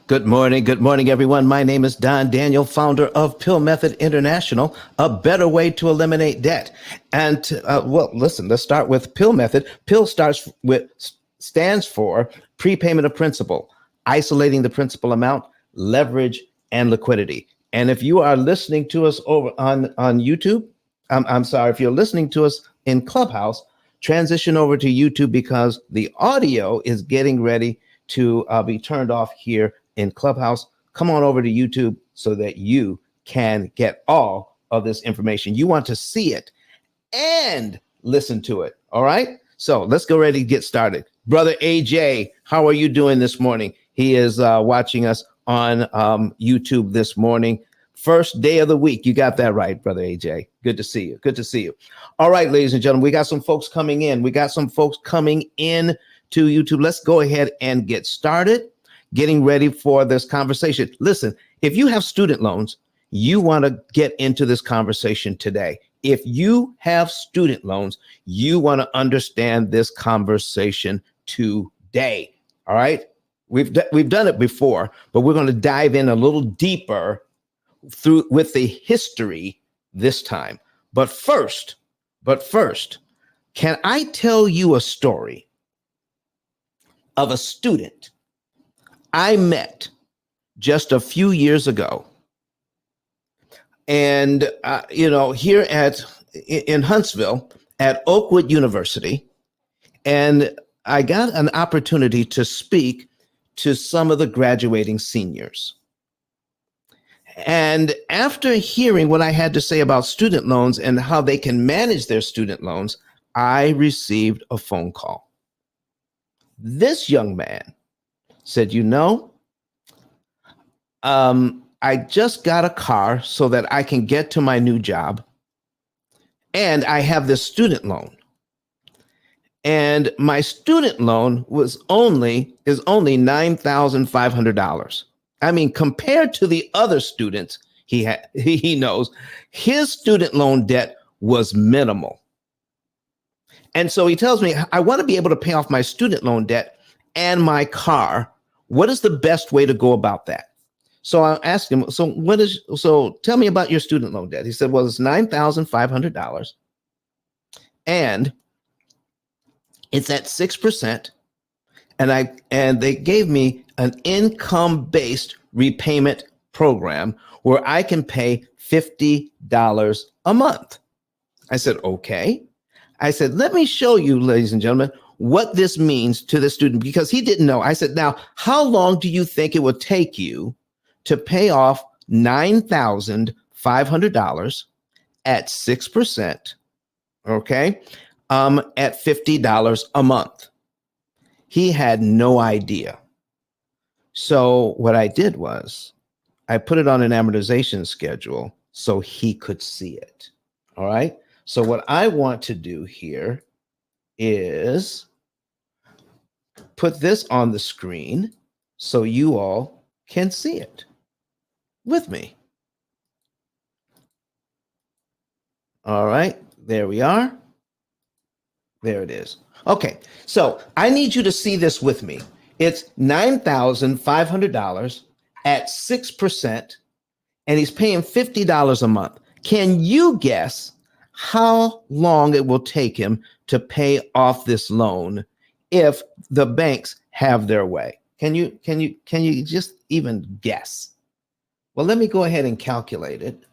Good morning, everyone. My name is Don Daniel, founder of P.I.L.L Method International, a better way to eliminate debt. And listen, let's start with P.I.L.L Method. P.I.L.L stands for prepayment of principal, isolating the principal amount, leverage, and liquidity. And if you are listening to us over on YouTube, I'm sorry, if you're listening to us in Clubhouse, transition over to YouTube because the audio is getting ready to be turned off here in Clubhouse. Come on over to YouTube so that you can get all of this information. You want to see it and listen to it. All right. So let's go ready to get started. Brother AJ, how are you doing this morning? He is watching us on YouTube this morning. First day of the week. You got that right, Brother AJ. Good to see you. Good to see you. All right, ladies and gentlemen, we got some folks coming in. We got some folks coming in to YouTube. Let's go ahead and get started. Getting ready for this conversation. Listen, if you have student loans, you want to get into this conversation today. If you have student loans, you want to understand this conversation today. All right. We've done it before, but we're going to dive in a little deeper through with the history this time. But first, can I tell you a story of a student I met just a few years ago? And, here in Huntsville at Oakwood University, and I got an opportunity to speak to some of the graduating seniors. And after hearing what I had to say about student loans and how they can manage their student loans, I received a phone call. This young man said, I just got a car so that I can get to my new job. And I have this student loan. And my student loan is only $9,500. I mean, compared to the other students he knows, his student loan debt was minimal. And so he tells me, I want to be able to pay off my student loan debt and my car. What is the best way to go about that? So I asked him, so tell me about your student loan debt. He said, well, it's $9,500 and it's at 6%. And they gave me an income-based repayment program where I can pay $50 a month. I said, okay. I said, let me show you, ladies and gentlemen, what this means to the student, because he didn't know. I said, now, how long do you think it would take you to pay off $9,500 at 6%, okay, at $50 a month? He had no idea. So what I did was I put it on an amortization schedule so he could see it. All right. So what I want to do here is put this on the screen so you all can see it with me. All right, there we are. There it is. Okay, so I need you to see this with me. It's $9,500 at 6%, and he's paying $50 a month. Can you guess how long it will take him to pay off this loan if the banks have their way? Can you just even guess? Well, let me go ahead and calculate it,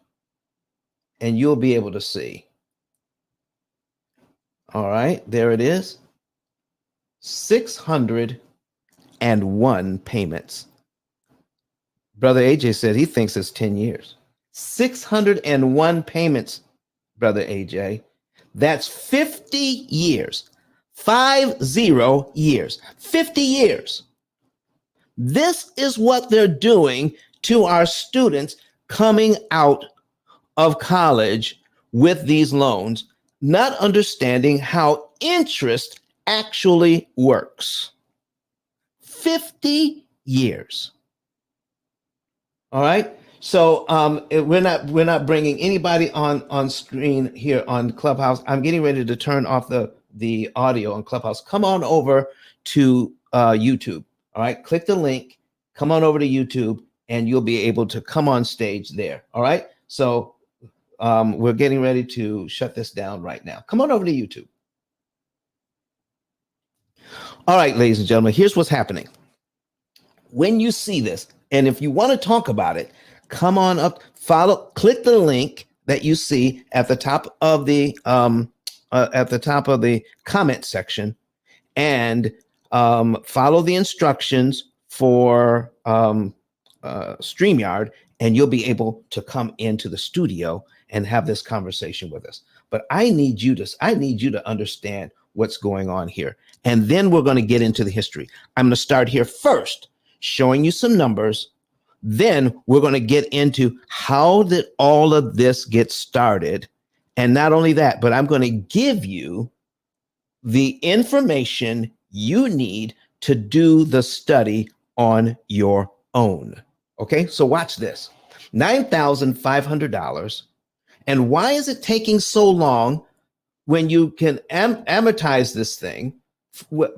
and you'll be able to see. All right, there it is. 601 payments. Brother AJ said he thinks it's 10 years. 601 payments, Brother AJ. That's 50 years. 50 years. 50 years. This is what they're doing to our students coming out of college with these loans, not understanding how interest actually works. 50 years. All right. So we're not bringing anybody on screen here on Clubhouse. I'm getting ready to turn off the audio on Clubhouse. Come on over to YouTube. All right. Click the link. come on over to YouTube and you'll be able to come on stage there. All right. So we're getting ready to shut this down right now. Come on over to YouTube. All right, ladies and gentlemen, here's what's happening. When you see this, and if you want to talk about it, come on up, click the link that you see at the top of the comment section, and follow the instructions for StreamYard, and you'll be able to come into the studio and have this conversation with us. But I need you to understand what's going on here. And then we're going to get into the history. I'm going to start here first, showing you some numbers. Then we're going to get into how did all of this get started. And not only that, but I'm going to give you the information you need to do the study on your own. Okay, so watch this. $9,500. And why is it taking so long when you can amortize this thing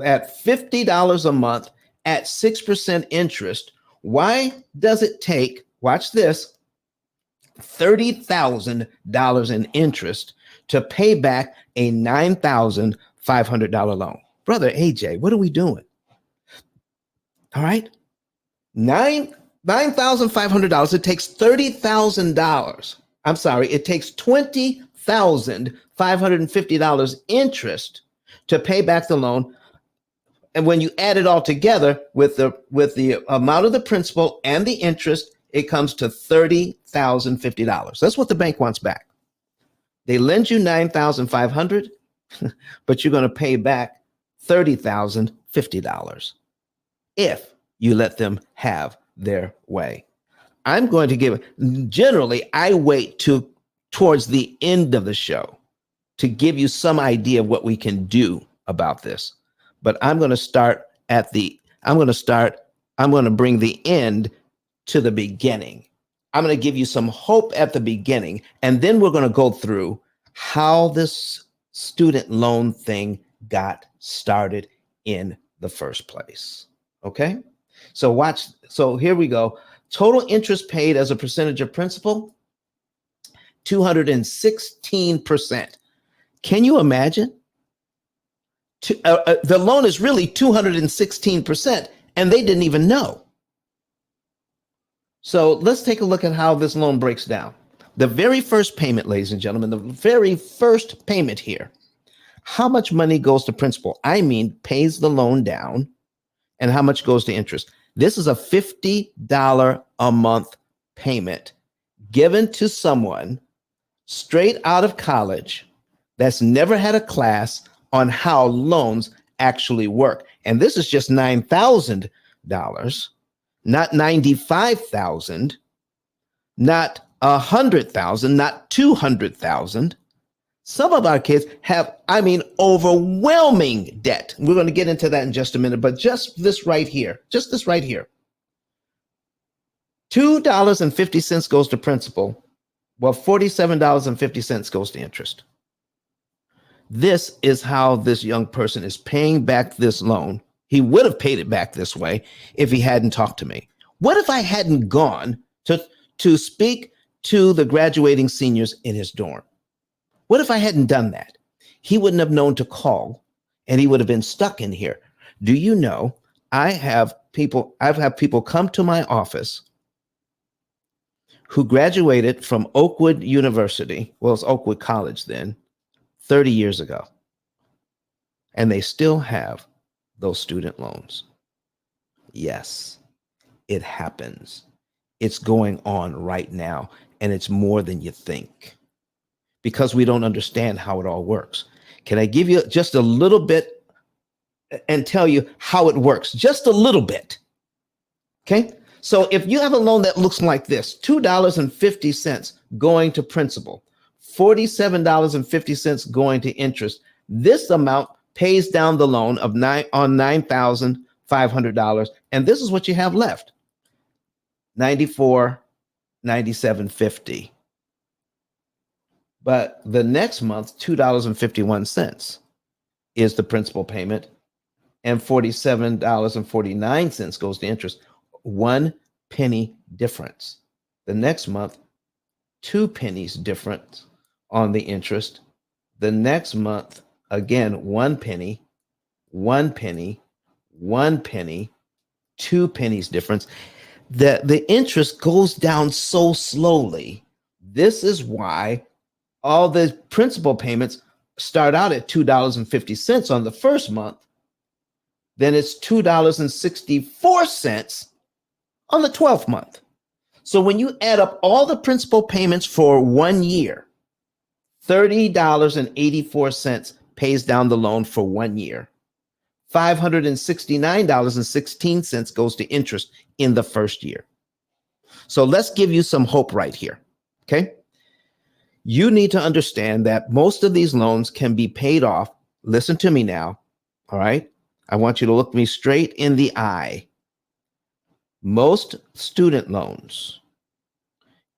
at $50 a month at 6% interest? Why does it take, watch this, $30,000 in interest to pay back a $9,500 loan? Brother AJ, what are we doing? All right. $9,500. It takes $30,000. I'm sorry. It takes $20,550 interest to pay back the loan. And when you add it all together with the amount of the principal and the interest, it comes to $30,050. That's what the bank wants back. They lend you $9,500, but you're going to pay back $30,050 if you let them have their way. I'm going to give, generally, I wait towards the end of the show to give you some idea of what we can do about this. But I'm going to bring the end to the beginning. I'm going to give you some hope at the beginning, and then we're going to go through how this student loan thing got started in the first place. Okay? So watch. So here we go. Total interest paid as a percentage of principal, 216%. Can you imagine? The loan is really 216%, and they didn't even know. So let's take a look at how this loan breaks down. The very first payment, ladies and gentlemen, the very first payment here, how much money goes to principal? I mean, pays the loan down, and how much goes to interest? This is a $50 a month payment given to someone straight out of college that's never had a class on how loans actually work. And this is just $9,000, not $95,000, not $100,000, not $200,000. Some of our kids have, overwhelming debt. We're going to get into that in just a minute, but just this right here, $2.50 goes to principal, while $47.50 goes to interest. This is how this young person is paying back this loan. He would have paid it back this way if he hadn't talked to me. What if I hadn't gone to speak to the graduating seniors in his dorm? What if I hadn't done that? He wouldn't have known to call, and he would have been stuck in here. Do you know, I've had people come to my office who graduated from Oakwood University, well, it's Oakwood College then, 30 years ago. And they still have those student loans. Yes, it happens. It's going on right now, and it's more than you think because we don't understand how it all works. Can I give you just a little bit and tell you how it works? Just a little bit. Okay? So if you have a loan that looks like this, $2.50 going to principal, $47.50 going to interest, this amount pays down the loan of $9,500, and this is what you have left, $94.97.50. But the next month, $2.51 is the principal payment, and $47.49 goes to interest. 1 penny difference. The next month, 2 pennies difference on the interest. The next month, again, 1 penny, 1 penny, 1 penny, 2 pennies difference. The interest goes down so slowly. This is why all the principal payments start out at $2.50 on the first month. Then it's $2.64 on the 12th month. So when you add up all the principal payments for 1 year, $30.84 pays down the loan for 1 year. $569.16 goes to interest in the first year. So let's give you some hope right here. Okay. You need to understand that most of these loans can be paid off. Listen to me now. All right. I want you to look me straight in the eye. Most student loans,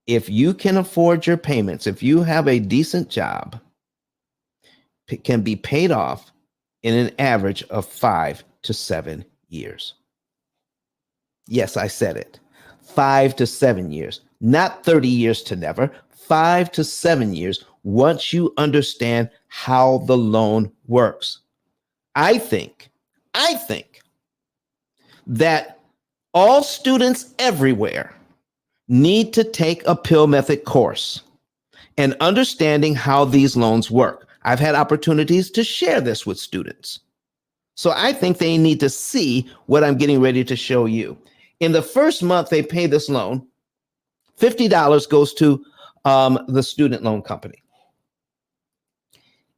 if you can afford your payments, if you have a decent job, can be paid off in an average of 5 to 7 years. Yes, I said it. 5 to 7 years, not 30 years to never. 5 to 7 years once you understand how the loan works. I think that all students everywhere need to take a P.I.L.L method course and understanding how these loans work. I've had opportunities to share this with students. So I think they need to see what I'm getting ready to show you. In the first month they pay this loan, $50 goes to the student loan company.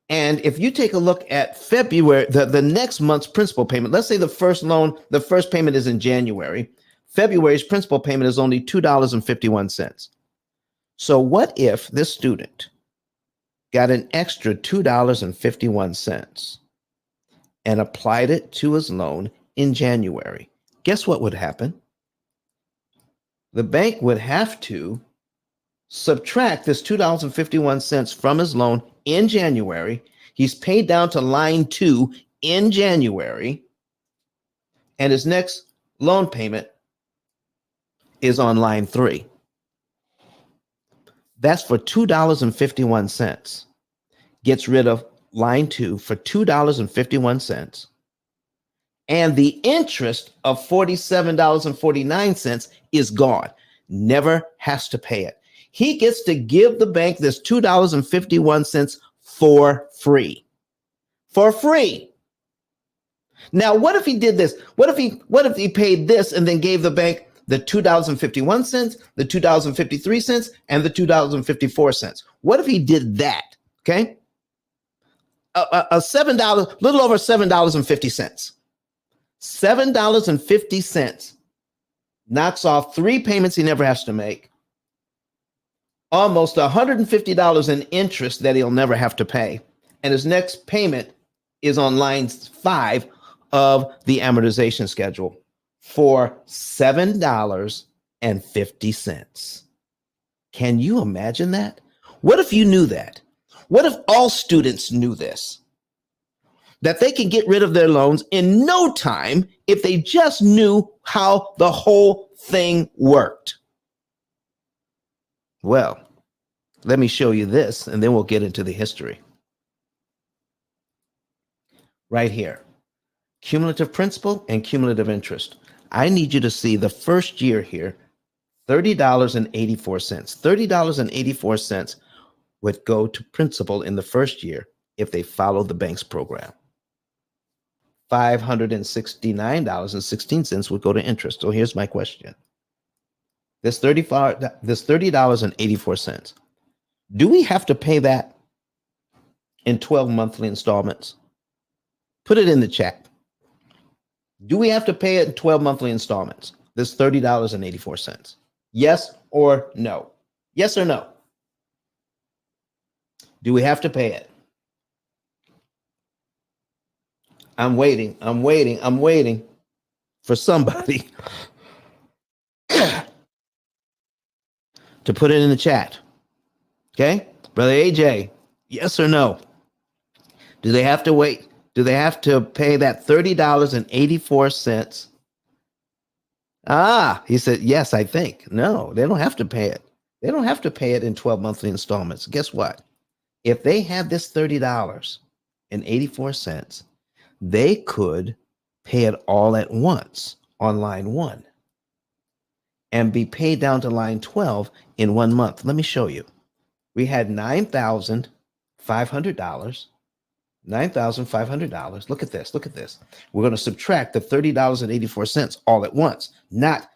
And if you take a look at February, the next month's principal payment, let's say the first payment is in January. February's principal payment is only $2.51. So what if this student got an extra $2.51 and applied it to his loan in January? Guess what would happen? The bank would have to subtract this $2.51 from his loan in January. He's paid down to line 2 in January, and his next loan payment is on line 3. That's for $2.51. Gets rid of line 2 for $2.51. And the interest of $47.49 is gone. Never has to pay it. He gets to give the bank this $2.51 for free. For free. Now, what if he did this? What if he paid this and then gave the bank the $2.51, the $2.53, and the $2.54? What if he did that? Okay. A $7, little over $7.50. $7.50 knocks off 3 payments he never has to make. Almost $150 in interest that he'll never have to pay. And his next payment is on line 5 of the amortization schedule for $7.50. Can you imagine that? What if you knew that? What if all students knew this? That they can get rid of their loans in no time if they just knew how the whole thing worked. Well, let me show you this, and then we'll get into the history. Right here, cumulative principal and cumulative interest. I need you to see the first year here, $30.84. $30.84 would go to principal in the first year if they followed the bank's program. $569.16 would go to interest. So here's my question. This $30.84. Do we have to pay that in 12 monthly installments? Put it in the chat. Do we have to pay it in 12 monthly installments? This $30.84. Yes or no? Yes or no? Do we have to pay it? I'm waiting for somebody to put it in the chat. Okay? Brother AJ, yes or no? Do they have to wait? Do they have to pay that $30.84 He said, yes, I think. No, they don't have to pay it. They don't have to pay it in 12 monthly installments. Guess what? If they had this $30.84, they could pay it all at once on line one and be paid down to line 12 in 1 month. Let me show you. We had $9,500. $9,500. Look at this. Look at this. We're going to subtract the $30.84 all at once, not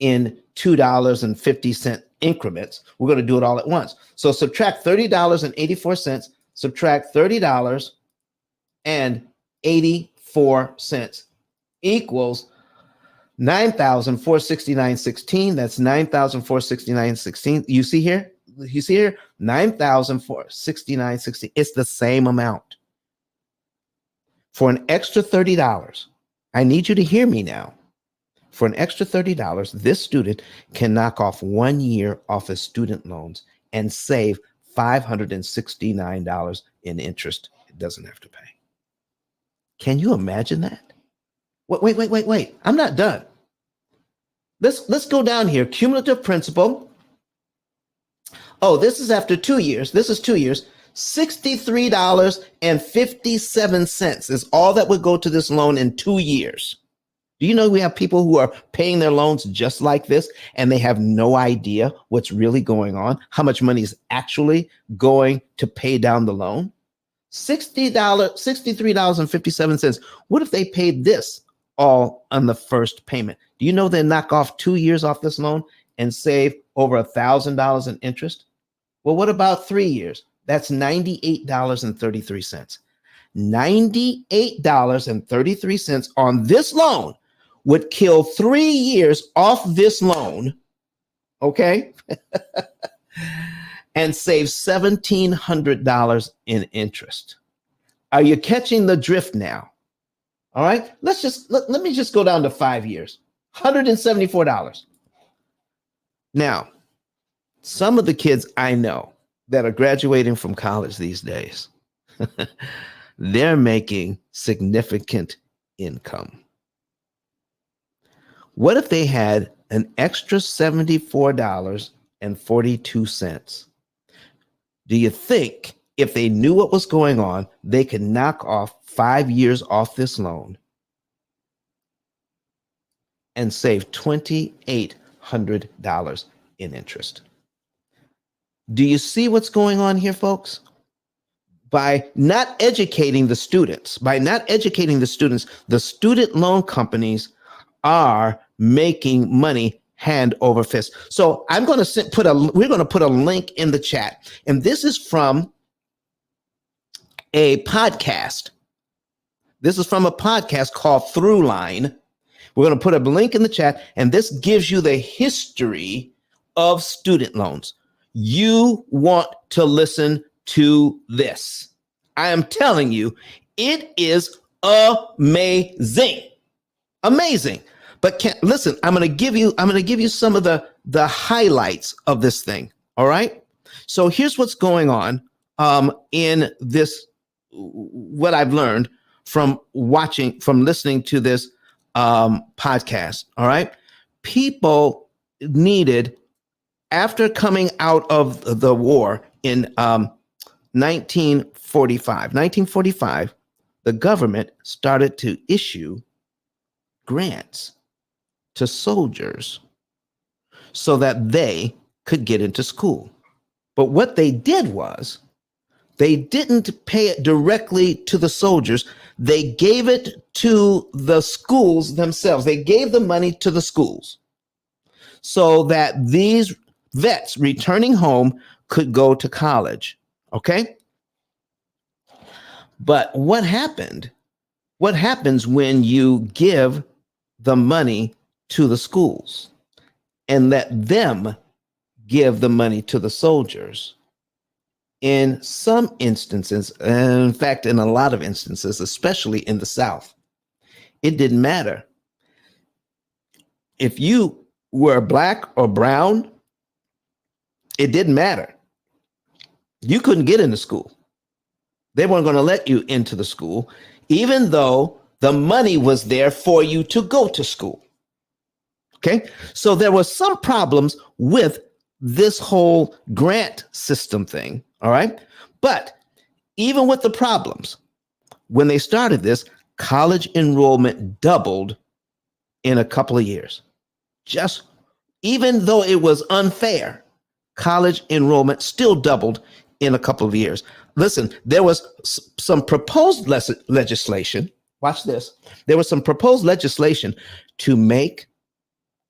in $2.50 increments. We're going to do it all at once. So subtract $30.84, subtract $30.84 equals 9,469.16. That's 9,469.16. You see here? You see here? 9,469.16. It's the same amount. For an extra $30, I need you to hear me now. For an extra $30, this student can knock off 1 year off his student loans and save $569 in interest. It doesn't have to pay. Can you imagine that? Wait. I'm not done. Let's go down here. Cumulative principal. Oh, this is after 2 years. This is 2 years. $63.57 is all that would go to this loan in 2 years. Do you know we have people who are paying their loans just like this and they have no idea what's really going on, how much money is actually going to pay down the loan? $63.57. What if they paid this all on the first payment? Do you know they knock off 2 years off this loan and save over $1,000 in interest? Well, what about 3 years? That's $98.33. $98.33 on this loan would kill 3 years off this loan, okay? And save $1,700 in interest. Are you catching the drift now? All right, let me just go down to 5 years, $174. Now, some of the kids I know that are graduating from college these days, they're making significant income. What if they had an extra $74.42? Do you think if they knew what was going on, they could knock off 5 years off this loan and save $2,800 in interest? Do you see what's going on here, folks? By not educating the students, the student loan companies are making money hand over fist. So we're going to put a link in the chat. And this is from a podcast. This is from a podcast called Throughline. We're going to put a link in the chat, and this gives you the history of student loans. You want to listen to this. I am telling you, it is amazing. Amazing. But listen, I'm going to give you some of the highlights of this thing. All right. So here's what's going on in this, what I've learned from listening to this podcast. All right. People needed, after coming out of the war in 1945, the government started to issue grants to soldiers so that they could get into school. But what they did was they didn't pay it directly to the soldiers. They gave it to the schools themselves. They gave the money to the schools so that these vets returning home could go to college. Okay? But what happened? What happens when you give the money to the schools and let them give the money to the soldiers? In some instances, and in fact, in a lot of instances, especially in the South, it didn't matter. If you were black or brown, it didn't matter. You couldn't get into school. They weren't going to let you into the school, even though the money was there for you to go to school. Okay. So there were some problems with this whole grant system thing. All right. But even with the problems, when they started this, college enrollment doubled in a couple of years. Just even though it was unfair, college enrollment still doubled in a couple of years. Listen, there was some proposed legislation. Watch this. There was some proposed legislation to make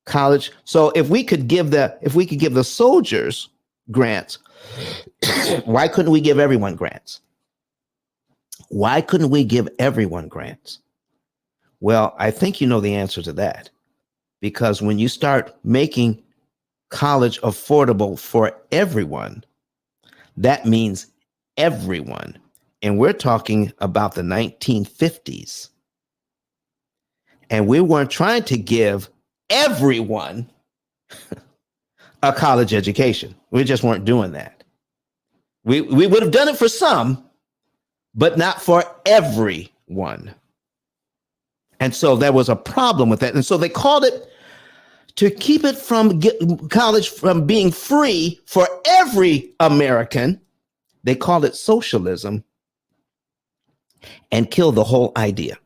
college. So if we could give the soldiers grants, why couldn't we give everyone grants? Why couldn't we give everyone grants? Well, I think you know the answer to that. Because when you start making college affordable for everyone, that means everyone. And we're talking about the 1950s. And we weren't trying to give everyone a college education. We just weren't doing that. We would have done it for some, but not for everyone. And so there was a problem with that. And so they called it, to keep it from college from being free for every American, they called it socialism and killed the whole idea.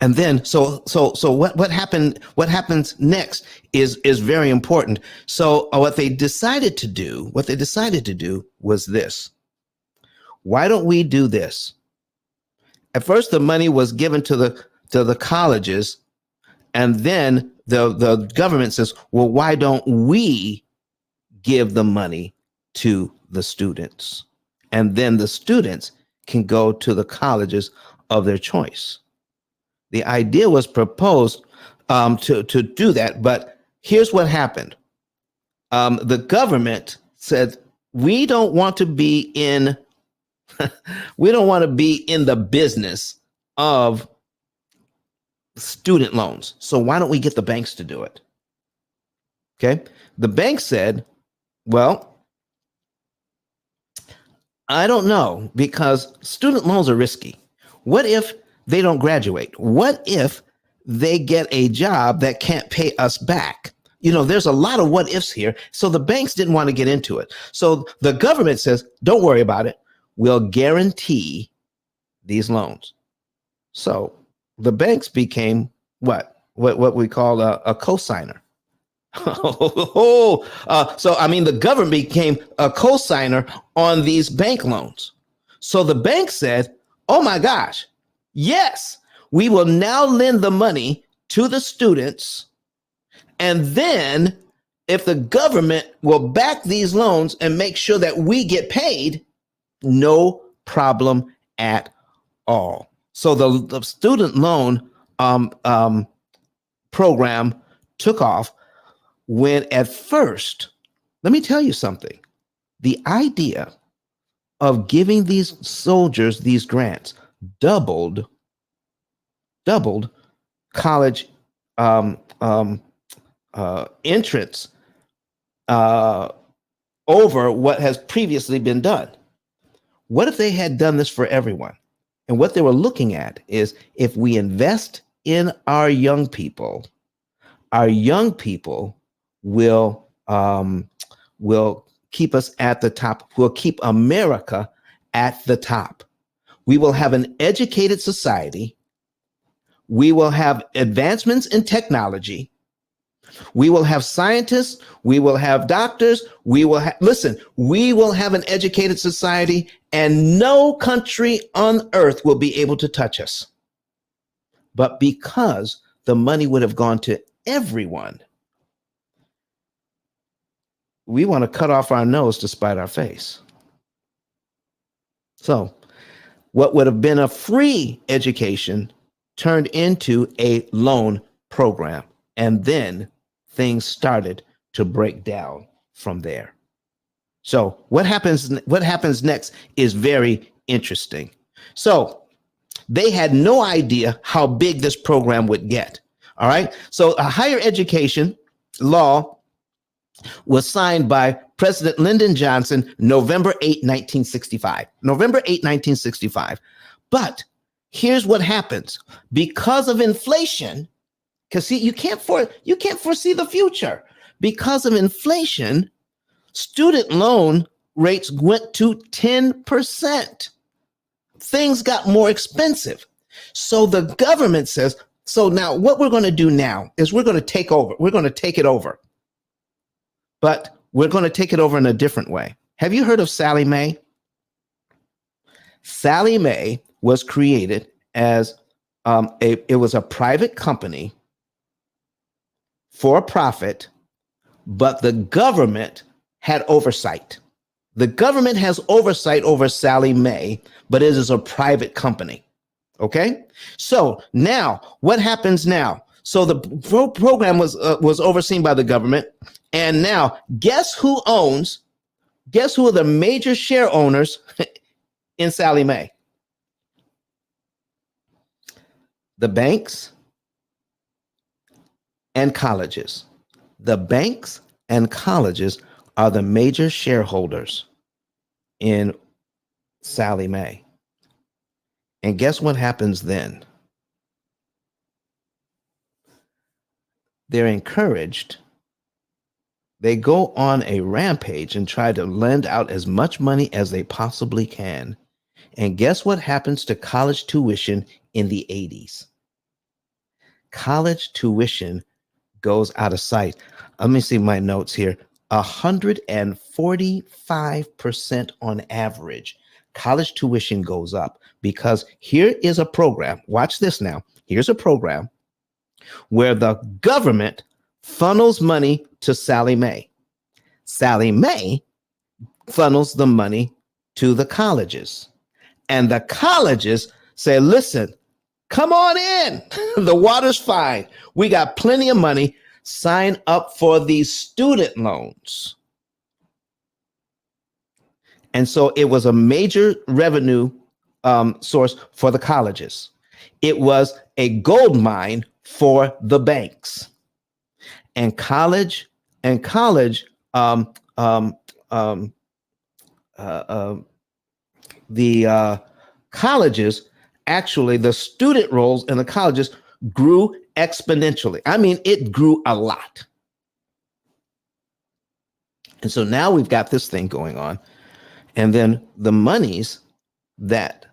And then so what happens next is very important. So what they decided to do was this. Why don't we do this? At first, the money was given to the colleges, and then the government says, well, why don't we give the money to the students? And then the students can go to the colleges of their choice. The idea was proposed to do that, but here's what happened. The government said, we don't want to be in the business of student loans. So why don't we get the banks to do it? Okay. The bank said, well, I don't know, because student loans are risky. What if they don't graduate? What if they get a job that can't pay us back? You know, there's a lot of what ifs here. So the banks didn't want to get into it. So the government says, don't worry about it. We'll guarantee these loans. So the banks became what we call a cosigner. The government became a cosigner on these bank loans. So the bank said, oh my gosh, yes, we will now lend the money to the students. And then if the government will back these loans and make sure that we get paid, no problem at all. So the student loan program took off, when at first, let me tell you something, the idea of giving these soldiers these grants doubled college entrance over what has previously been done. What if they had done this for everyone? And what they were looking at is, if we invest in our young people will keep us at the top, will keep America at the top. We will have an educated society. We will have advancements in technology. We will have scientists. We will have doctors. We will have an educated society, and no country on earth will be able to touch us. But because the money would have gone to everyone, we want to cut off our nose to spite our face. So what would have been a free education turned into a loan program. And then things started to break down from there. So what happens next is very interesting. So they had no idea how big this program would get. All right. So a higher education law was signed by President Lyndon Johnson, November 8, 1965. November 8, 1965. But here's what happens. Because of inflation, Because see, you can't foresee the future. Because of inflation, student loan rates went to 10%. Things got more expensive. So the government says, so now what we're going to do now is we're going to take over. We're going to take it over. But we're going to take it over in a different way. Have you heard of Sallie Mae? Sallie Mae was created as it was a private company for profit, but the government had oversight. The government has oversight over Sallie Mae, but it is a private company. Okay, so now what happens now? So the program was overseen by the government, and now guess who are the major share owners in Sallie Mae? The banks and colleges. The banks and colleges are the major shareholders in Sallie Mae. And guess what happens then? They're encouraged. They go on a rampage and try to lend out as much money as they possibly can. And guess what happens to college tuition in the 80s? College tuition goes out of sight. Let me see my notes here. 145% on average. College tuition goes up because here is a program. Watch this now. Here's a program where the government funnels money to Sallie Mae. Sallie Mae funnels the money to the colleges. And the colleges say, listen, come on in. The water's fine. We got plenty of money. Sign up for these student loans. And so it was a major revenue source for the colleges. It was a gold mine for the banks. And the colleges, actually, the student roles in the colleges grew exponentially. I mean, it grew a lot. And so now we've got this thing going on. And then the monies that,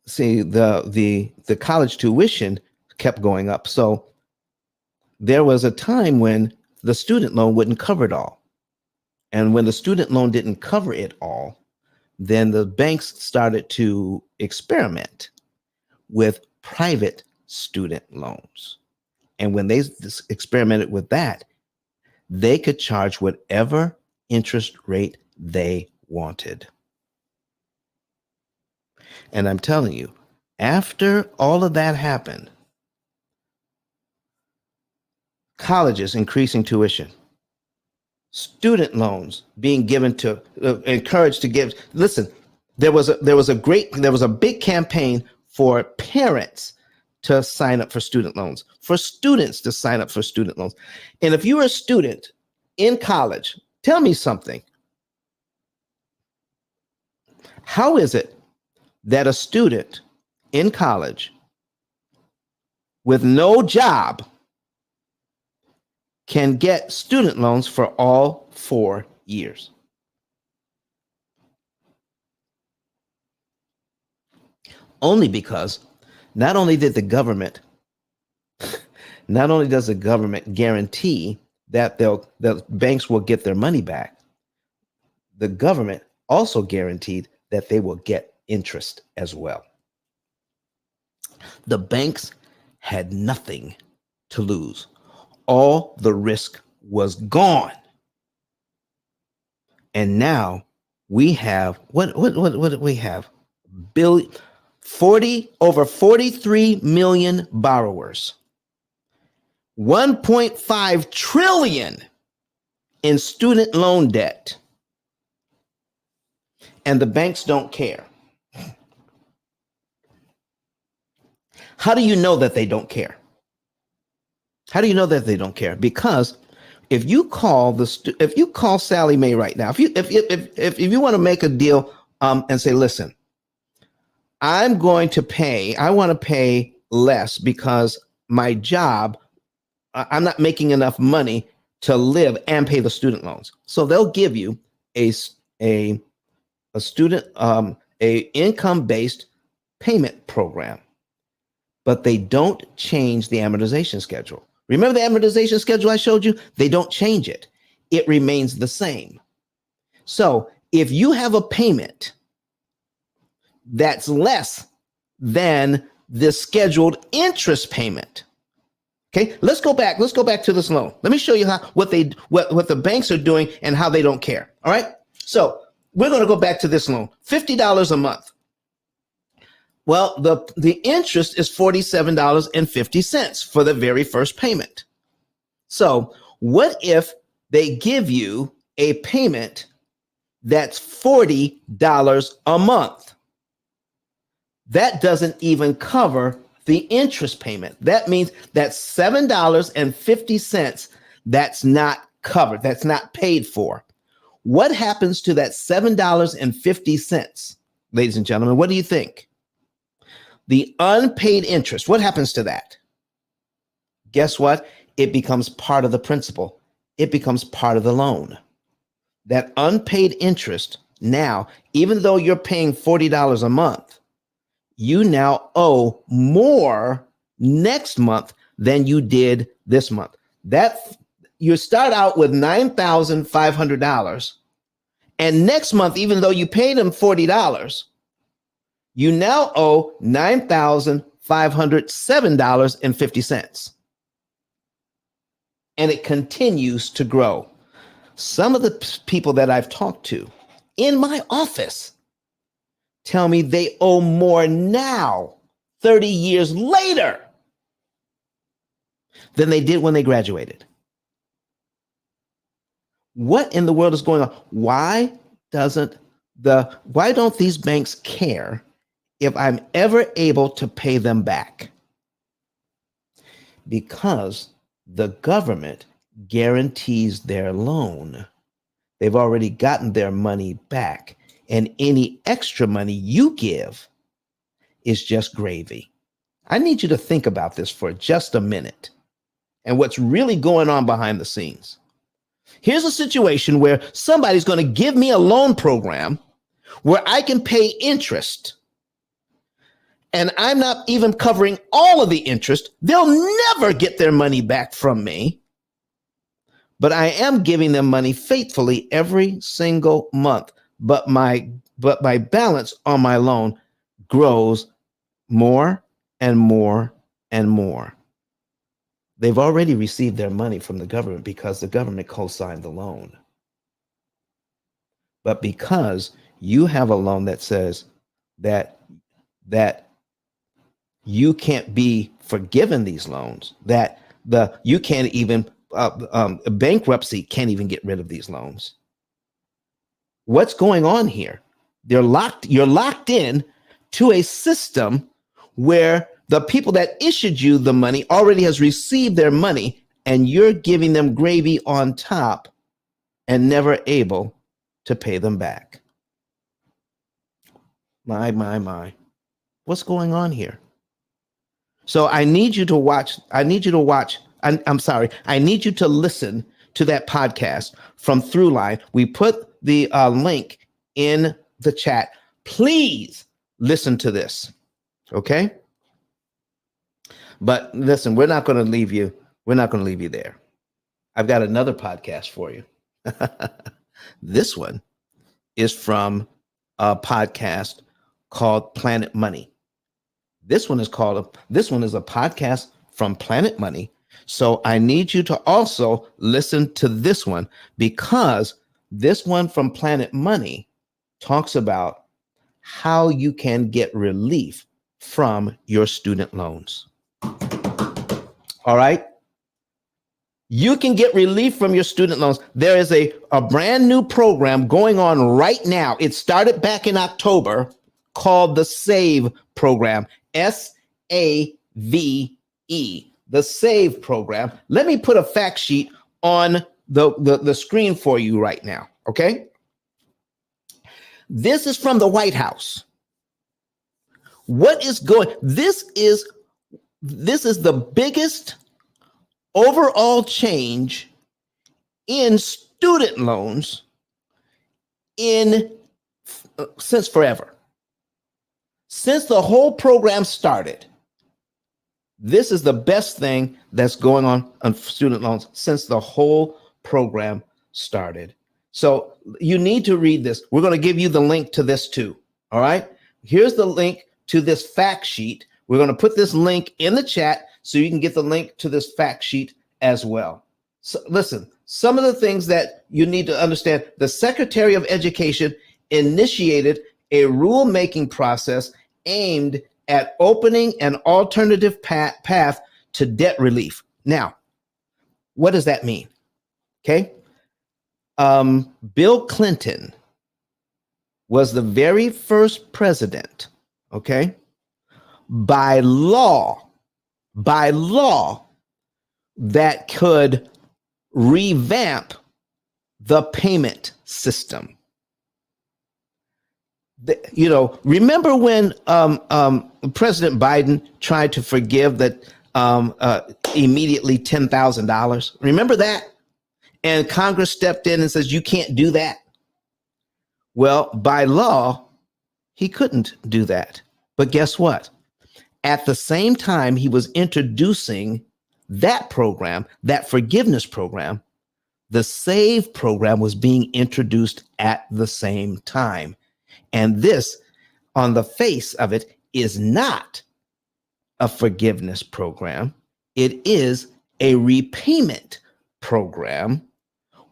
see, the college tuition kept going up. So there was a time when the student loan wouldn't cover it all. And when the student loan didn't cover it all, then the banks started to experiment with private student loans. And when they experimented with that, they could charge whatever interest rate they wanted. And I'm telling you, after all of that happened, colleges increasing tuition, student loans being given to, encouraged to give. Listen, there was a big campaign for parents to sign up for student loans, for students to sign up for student loans. And if you're a student in college, tell me something. How is it that a student in college with no job can get student loans for all 4 years? Only because not only does the government guarantee that the banks will get their money back, the government also guaranteed that they will get interest as well. The banks had nothing to lose. All the risk was gone. And now we have, what do we have? Over 43 million borrowers, 1.5 trillion in student loan debt. And the banks don't care. How do you know that they don't care? How do you know that they don't care? Because if you call Sallie Mae right now, if you want to make a deal and say, listen, I want to pay less because my job I'm not making enough money to live and pay the student loans. So they'll give you a student a income-based payment program, but they don't change the amortization schedule. Remember the amortization schedule I showed you? They don't change it. It remains the same. So if you have a payment that's less than the scheduled interest payment, okay, let's go back to this loan. Let me show you what the banks are doing and how they don't care. All right. So we're going to go back to this loan, $50 a month. Well, the interest is $47.50 for the very first payment. So what if they give you a payment that's $40 a month? That doesn't even cover the interest payment. That means that $7.50 that's not covered, that's not paid for. What happens to that $7.50, ladies and gentlemen? What do you think? The unpaid interest, what happens to that? Guess what? It becomes part of the principal. It becomes part of the loan. That unpaid interest now, even though you're paying $40 a month, you now owe more next month than you did this month. That you start out with $9,500, and next month, even though you paid them $40, you now owe $9,507.50. And it continues to grow. Some of the people that I've talked to in my office tell me they owe more now, 30 years later, than they did when they graduated. What in the world is going on? Why don't these banks care if I'm ever able to pay them back? Because the government guarantees their loan. They've already gotten their money back, and any extra money you give is just gravy. I need you to think about this for just a minute and what's really going on behind the scenes. Here's a situation where somebody's going to give me a loan program where I can pay interest, and I'm not even covering all of the interest. They'll never get their money back from me, but I am giving them money faithfully every single month. But my balance on my loan grows more and more and more. They've already received their money from the government because the government co-signed the loan. But because you have a loan that says that you can't be forgiven these loans, that you can't even bankruptcy can't even get rid of these loans. What's going on here? You're locked in to a system where the people that issued you the money already has received their money, and you're giving them gravy on top and never able to pay them back. My. What's going on here? So I need you to watch. I need you to listen to that podcast from Throughline. We put the link in the chat. Please listen to this. Okay? But listen, we're not going to leave you. We're not going to leave you there. I've got another podcast for you. This one is from a podcast called Planet Money. This one is a podcast from Planet Money. So I need you to also listen to this one, because this one from Planet Money talks about how you can get relief from your student loans. All right. You can get relief from your student loans. There is a brand new program going on right now. It started back in October, called the SAVE program, SAVE, the SAVE program. Let me put a fact sheet on the screen for you right now. Okay. This is from the White House. This is the biggest overall change in student loans in since forever. Since the whole program started, this is the best thing that's going on student loans since the whole program started. So you need to read this. We're going to give you the link to this too. All right. Here's the link to this fact sheet. We're going to put this link in the chat so you can get the link to this fact sheet as well. So listen, some of the things that you need to understand: the Secretary of Education initiated a rulemaking process aimed at opening an alternative path to debt relief. Now, what does that mean? Okay. Bill Clinton was the very first president, okay, by law, that could revamp the payment system. Remember when President Biden tried to forgive that immediately $10,000? Remember that? And Congress stepped in and says, you can't do that. Well, by law, he couldn't do that. But guess what? At the same time he was introducing that program, that forgiveness program, the SAVE program was being introduced at the same time. And this, on the face of it, is not a forgiveness program. It is a repayment program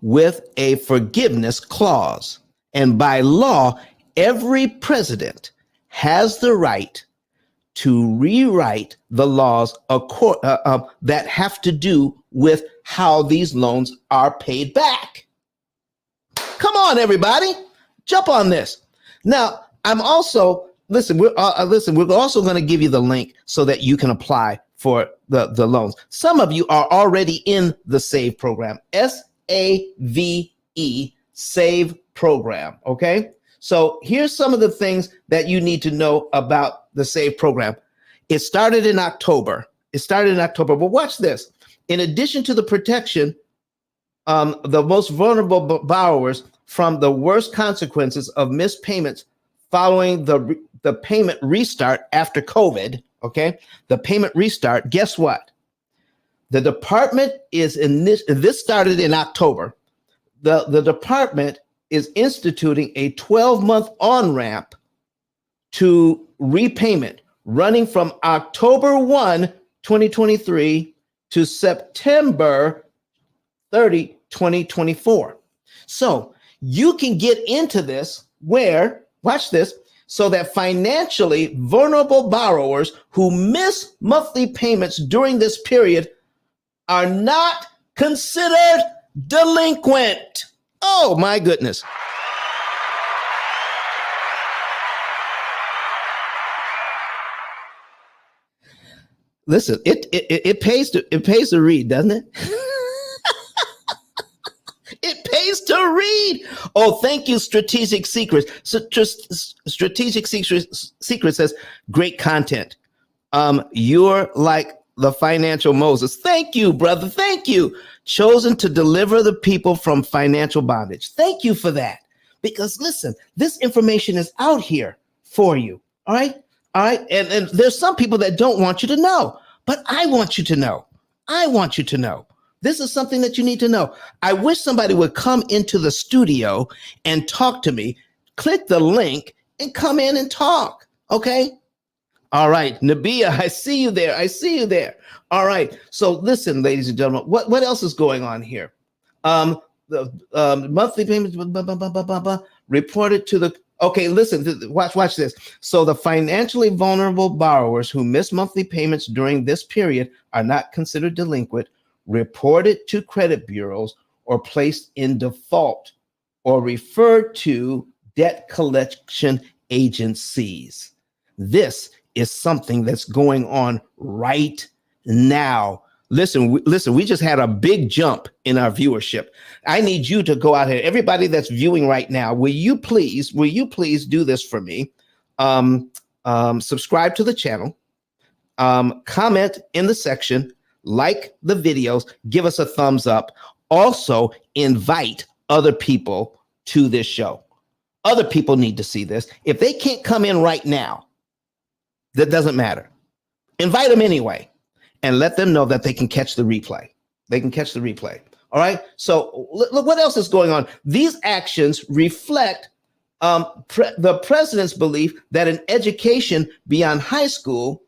with a forgiveness clause. And by law, every president has the right to rewrite the laws that have to do with how these loans are paid back. Come on, everybody, jump on this. Now, I'm also, we're also going to give you the link so that you can apply for the loans. Some of you are already in the SAVE program, SAVE, SAVE program, okay? So here's some of the things that you need to know about the SAVE program. It started in October. But watch this. In addition to the protection, the most vulnerable borrowers from the worst consequences of missed payments following the payment restart after COVID, okay? The payment restart, guess what? The department this started in October. The department is instituting a 12-month on-ramp to repayment running from October 1, 2023 to September 30, 2024. So you can get into this where, watch this, so that financially vulnerable borrowers who miss monthly payments during this period are not considered delinquent. Oh my goodness. Listen, it pays to read, doesn't it? It pays to read. Oh, thank you, Strategic Secrets. Strategic Secrets says great content. You're like the financial Moses. Thank you, brother. Thank you. Chosen to deliver the people from financial bondage. Thank you for that. Because listen, this information is out here for you. All right. All right. And there's some people that don't want you to know, but I want you to know. I want you to know. This is something that you need to know. I wish somebody would come into the studio and talk to me. Click the link and come in and talk. Okay. All right, Nabia, I see you there. I see you there. All right. So listen, ladies and gentlemen, what else is going on here? The monthly payments reported to the. Okay, listen. Watch this. So the financially vulnerable borrowers who miss monthly payments during this period are not considered delinquent, reported to credit bureaus, or placed in default, or referred to debt collection agencies. This is something that's going on right now. Listen, we just had a big jump in our viewership. I need you to go out here. Everybody that's viewing right now, will you please do this for me? Subscribe to the channel, comment in the section, like the videos, give us a thumbs up. Also, invite other people to this show. Other people need to see this. If they can't come in right now, that doesn't matter. Invite them anyway and let them know that they can catch the replay. They can catch the replay. All right. So look what else is going on. These actions reflect the president's belief that an education beyond high school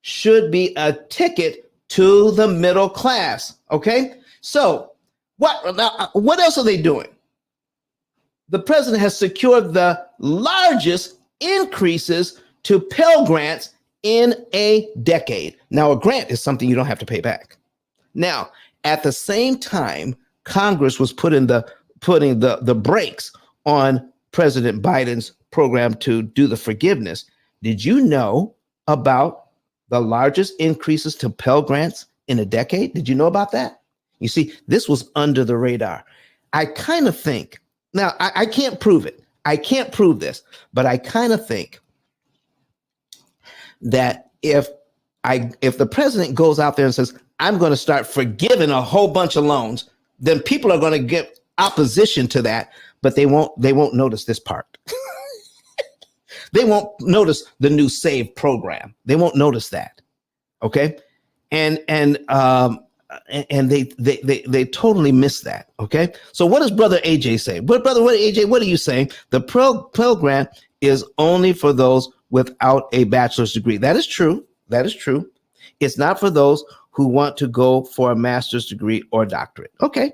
should be a ticket to the middle class. Okay. So what else are they doing? The president has secured the largest increases to Pell Grants in a decade. Now, a grant is something you don't have to pay back. Now, at the same time, Congress was putting the brakes on President Biden's program to do the forgiveness. Did you know about the largest increases to Pell Grants in a decade? Did you know about that? You see, this was under the radar. I kind of think, now I can't prove it. I can't prove this, but I kind of think that if the president goes out there and says, I'm going to start forgiving a whole bunch of loans, then people are going to get opposition to that, but they won't notice this part. They won't notice the new SAVE program. They won't notice that. Okay. And they totally miss that. Okay. So what does Brother AJ say? What are you saying? The Pell Grant is only for those without a bachelor's degree. That is true. That is true. It's not for those who want to go for a master's degree or doctorate. Okay.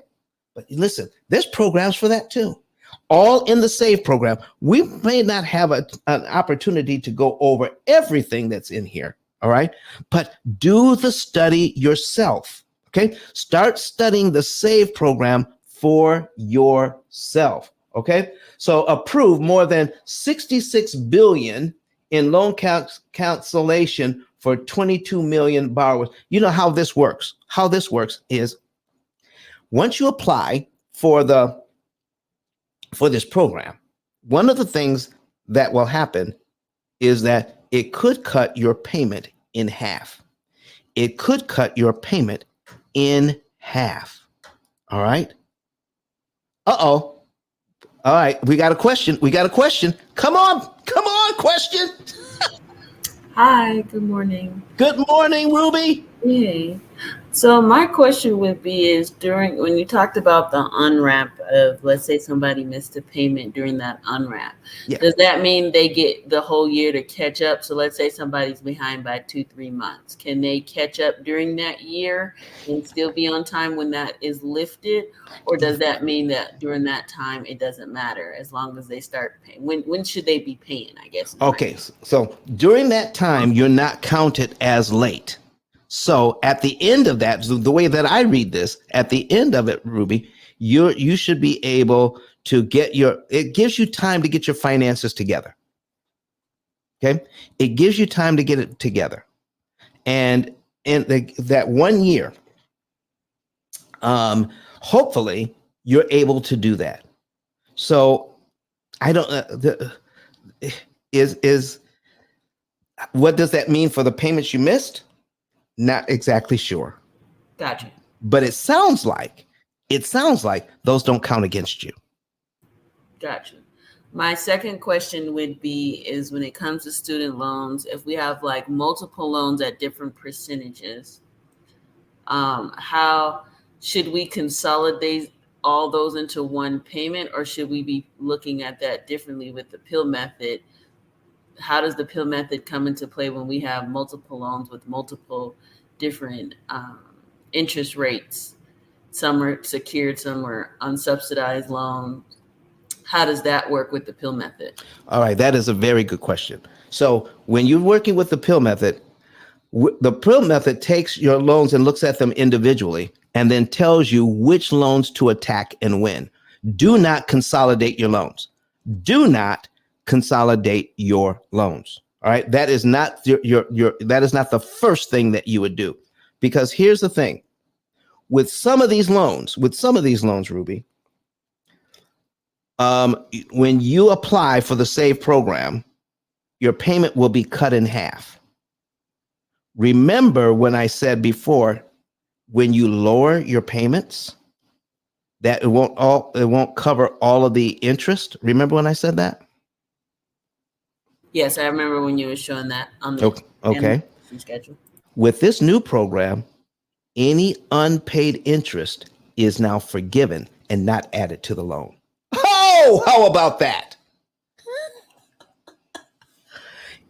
But listen, there's programs for that too. All in the SAVE program. We may not have an opportunity to go over everything that's in here. All right. But do the study yourself. Okay. Start studying the SAVE program for yourself. Okay. So approve more than 66 billion in loan cancellation for 22 million borrowers. You know how this works. How this works is once you apply for this program, one of the things that will happen is that it could cut your payment in half. It could cut your payment in half. All right. Uh-oh. All right. We got a question. Come on, question. Hi, good morning. Good morning, Ruby. Hey. So my question would be is when you talked about the unwrap of, let's say somebody missed a payment during that unwrap, does that mean they get the whole year to catch up? So let's say somebody's behind by 2-3 months. Can they catch up during that year and still be on time when that is lifted? Or does that mean that during that time, it doesn't matter as long as they start paying? When should they be paying, I guess? Okay, so during that time, you're not counted as late. So at the end of that, the way that I read this, at the end of it, Ruby, you should be able to it gives you time to get your finances together. Okay. It gives you time to get it together. And in that 1 year, hopefully you're able to do that. So I don't, what does that mean for the payments you missed? Not exactly sure. Gotcha. But it sounds like those don't count against you. Gotcha. My second question would be is when it comes to student loans, if we have like multiple loans at different percentages, how should we consolidate all those into one payment, or should we be looking at that differently with the P.I.L.L method? How does the P.I.L.L method come into play when we have multiple loans with multiple different interest rates? Some are secured, some are unsubsidized loans. How does that work with the P.I.L.L method? All right, that is a very good question. So when you're working with the P.I.L.L method, the P.I.L.L method takes your loans and looks at them individually and then tells you which loans to attack and when. Do not consolidate your loans. Do not consolidate your loans. All right. That is not that is not the first thing that you would do, because here's the thing with some of these loans, Ruby, when you apply for the SAVE program, your payment will be cut in half. Remember when I said before when you lower your payments, that it won't cover all of the interest. Remember when I said that? Yes, I remember when you were showing that on the Okay. schedule. With this new program, any unpaid interest is now forgiven and not added to the loan. Oh, how about that?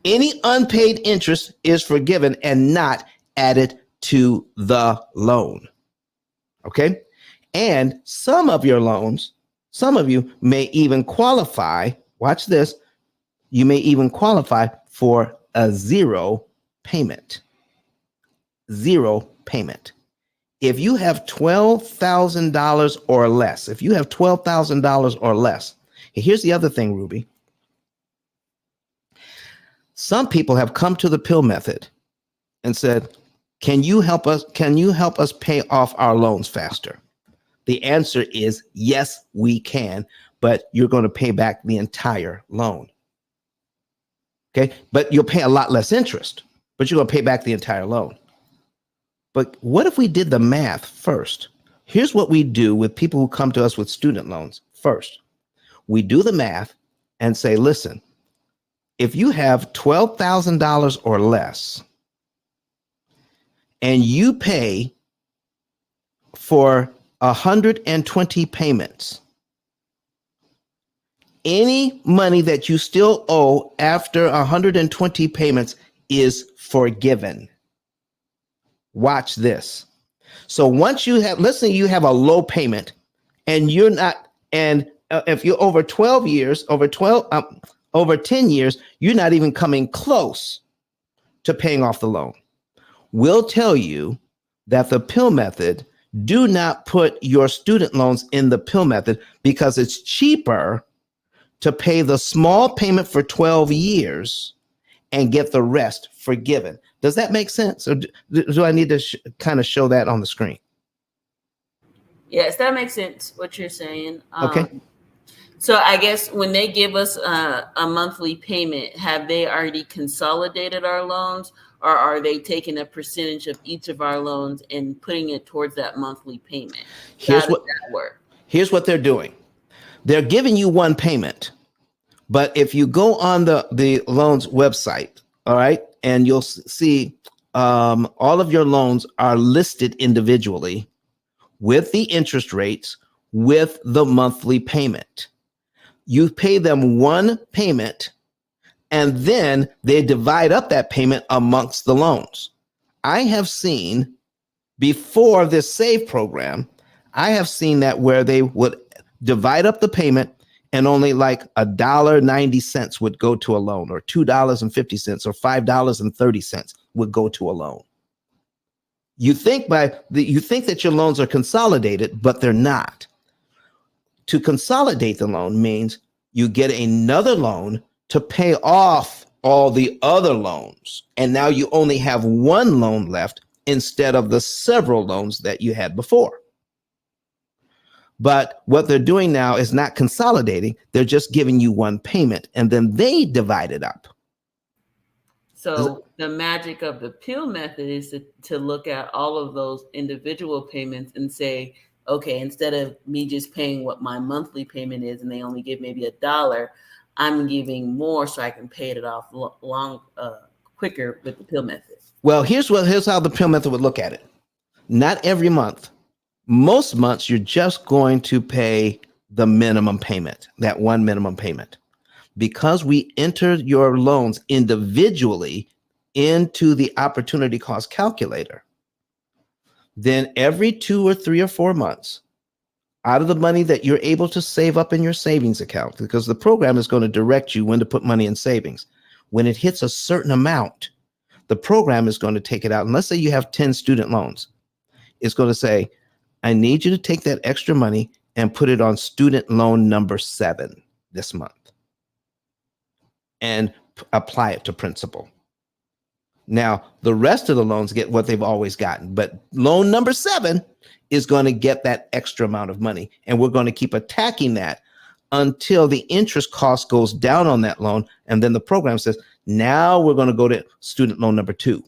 Any unpaid interest is forgiven and not added to the loan. Okay? And some of your loans, some of you may even qualify, watch this, you may even qualify for a zero payment. Zero payment. If you have $12,000 or less, or less, here's the other thing, Ruby. Some people have come to the P.I.L.L method and said, can you help us pay off our loans faster? The answer is yes, we can, but you're going to pay back the entire loan. Okay, but you'll pay a lot less interest, but you're going to pay back the entire loan. But what if we did the math first? Here's what we do with people who come to us with student loans. First, we do the math and say, listen, if you have $12,000 or less and you pay for 120 payments, any money that you still owe after 120 payments is forgiven. Watch this. So once you have, let's say you have a low payment and you're not, and if you're over 12 years, over 10 years, you're not even coming close to paying off the loan. We'll tell you that the P.I.L.L method, do not put your student loans in the P.I.L.L method because it's cheaper to pay the small payment for 12 years and get the rest forgiven. Does that make sense? Or do I need to kind of show that on the screen? Yes, that makes sense, what you're saying. Okay. So I guess when they give us a monthly payment, have they already consolidated our loans, or are they taking a percentage of each of our loans and putting it towards that monthly payment? How does that work? Here's what they're doing. They're giving you one payment, but if you go on the loans website, all right, and you'll see all of your loans are listed individually with the interest rates, with the monthly payment. You pay them one payment, and then they divide up that payment amongst the loans. I have seen before this SAVE program, I have seen that where they would divide up the payment and only like $1.90 would go to a loan, or $2.50 or $5.30 would go to a loan. You think that your loans are consolidated, but they're not. To consolidate the loan means you get another loan to pay off all the other loans. And now you only have one loan left instead of the several loans that you had before. But what they're doing now is not consolidating. They're just giving you one payment, and then they divide it up. So the magic of the P.I.L.L method is to look at all of those individual payments and say, okay, instead of me just paying what my monthly payment is and they only give maybe $1, I'm giving more so I can pay it off quicker with the P.I.L.L method. Well, here's how the P.I.L.L method would look at it. Not every month. Most months, you're just going to pay the minimum payment, that one minimum payment. Because we entered your loans individually into the opportunity cost calculator, then every 2 or 3 or 4 months, out of the money that you're able to save up in your savings account, because the program is going to direct you when to put money in savings. When it hits a certain amount, the program is going to take it out. And let's say you have 10 student loans. It's going to say, I need you to take that extra money and put it on student loan number 7 this month and apply it to principal. Now, the rest of the loans get what they've always gotten, but loan number 7 is going to get that extra amount of money. And we're going to keep attacking that until the interest cost goes down on that loan. And then the program says, now we're going to go to student loan number 2.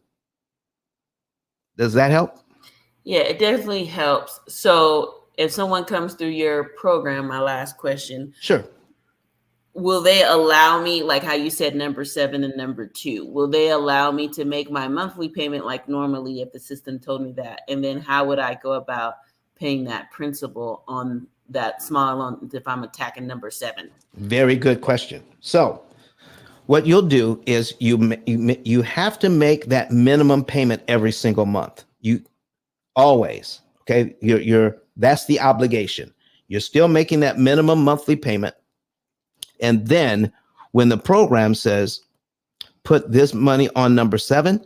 Does that help? Yeah, it definitely helps. So if someone comes through your program, my last question, Sure. will they allow me, like how you said number 7 and number 2, will they allow me to make my monthly payment like normally if the system told me that? And then how would I go about paying that principal on that small loan if I'm attacking number 7? Very good question. So what you'll do is you have to make that minimum payment every single month. You always, okay? You're that's the obligation. You're still making that minimum monthly payment. And then when the program says put this money on number 7,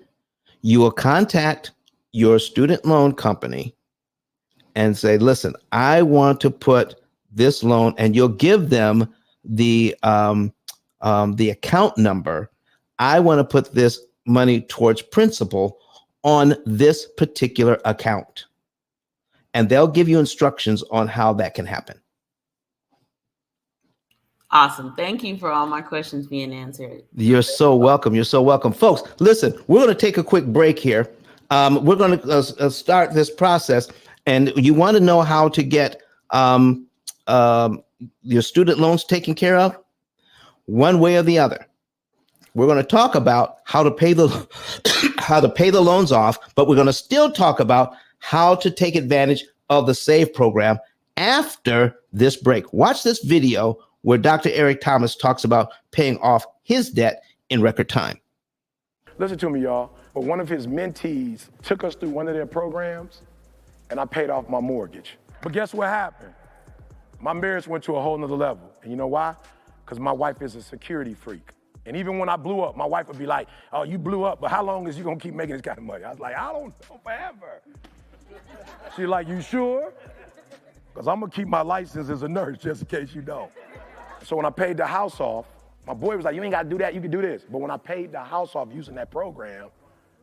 you will contact your student loan company and say, listen, I want to put this loan, and you'll give them the account number. I want to put this money towards principal on this particular account. And they'll give you instructions on how that can happen. Awesome. Thank you for all my questions being answered. You're so welcome. You're so welcome. Folks, listen, we're going to take a quick break here. We're going to start this process. And you want to know how to get your student loans taken care of? One way or the other. We're going to talk about how to pay the how to pay the loans off, but we're going to still talk about how to take advantage of the SAVE program after this break. Watch this video where Dr. Eric Thomas talks about paying off his debt in record time. Listen to me, y'all. But one of his mentees took us through one of their programs, and I paid off my mortgage. But guess what happened? My marriage went to a whole nother level. And you know why? Because my wife is a security freak. And even when I blew up, my wife would be like, oh, you blew up, but how long is you gonna keep making this kind of money? I was like, I don't know, forever. She's like, you sure? Because I'm gonna keep my license as a nurse just in case you don't. So when I paid the house off, my boy was like, you ain't gotta do that, you can do this. But when I paid the house off using that program,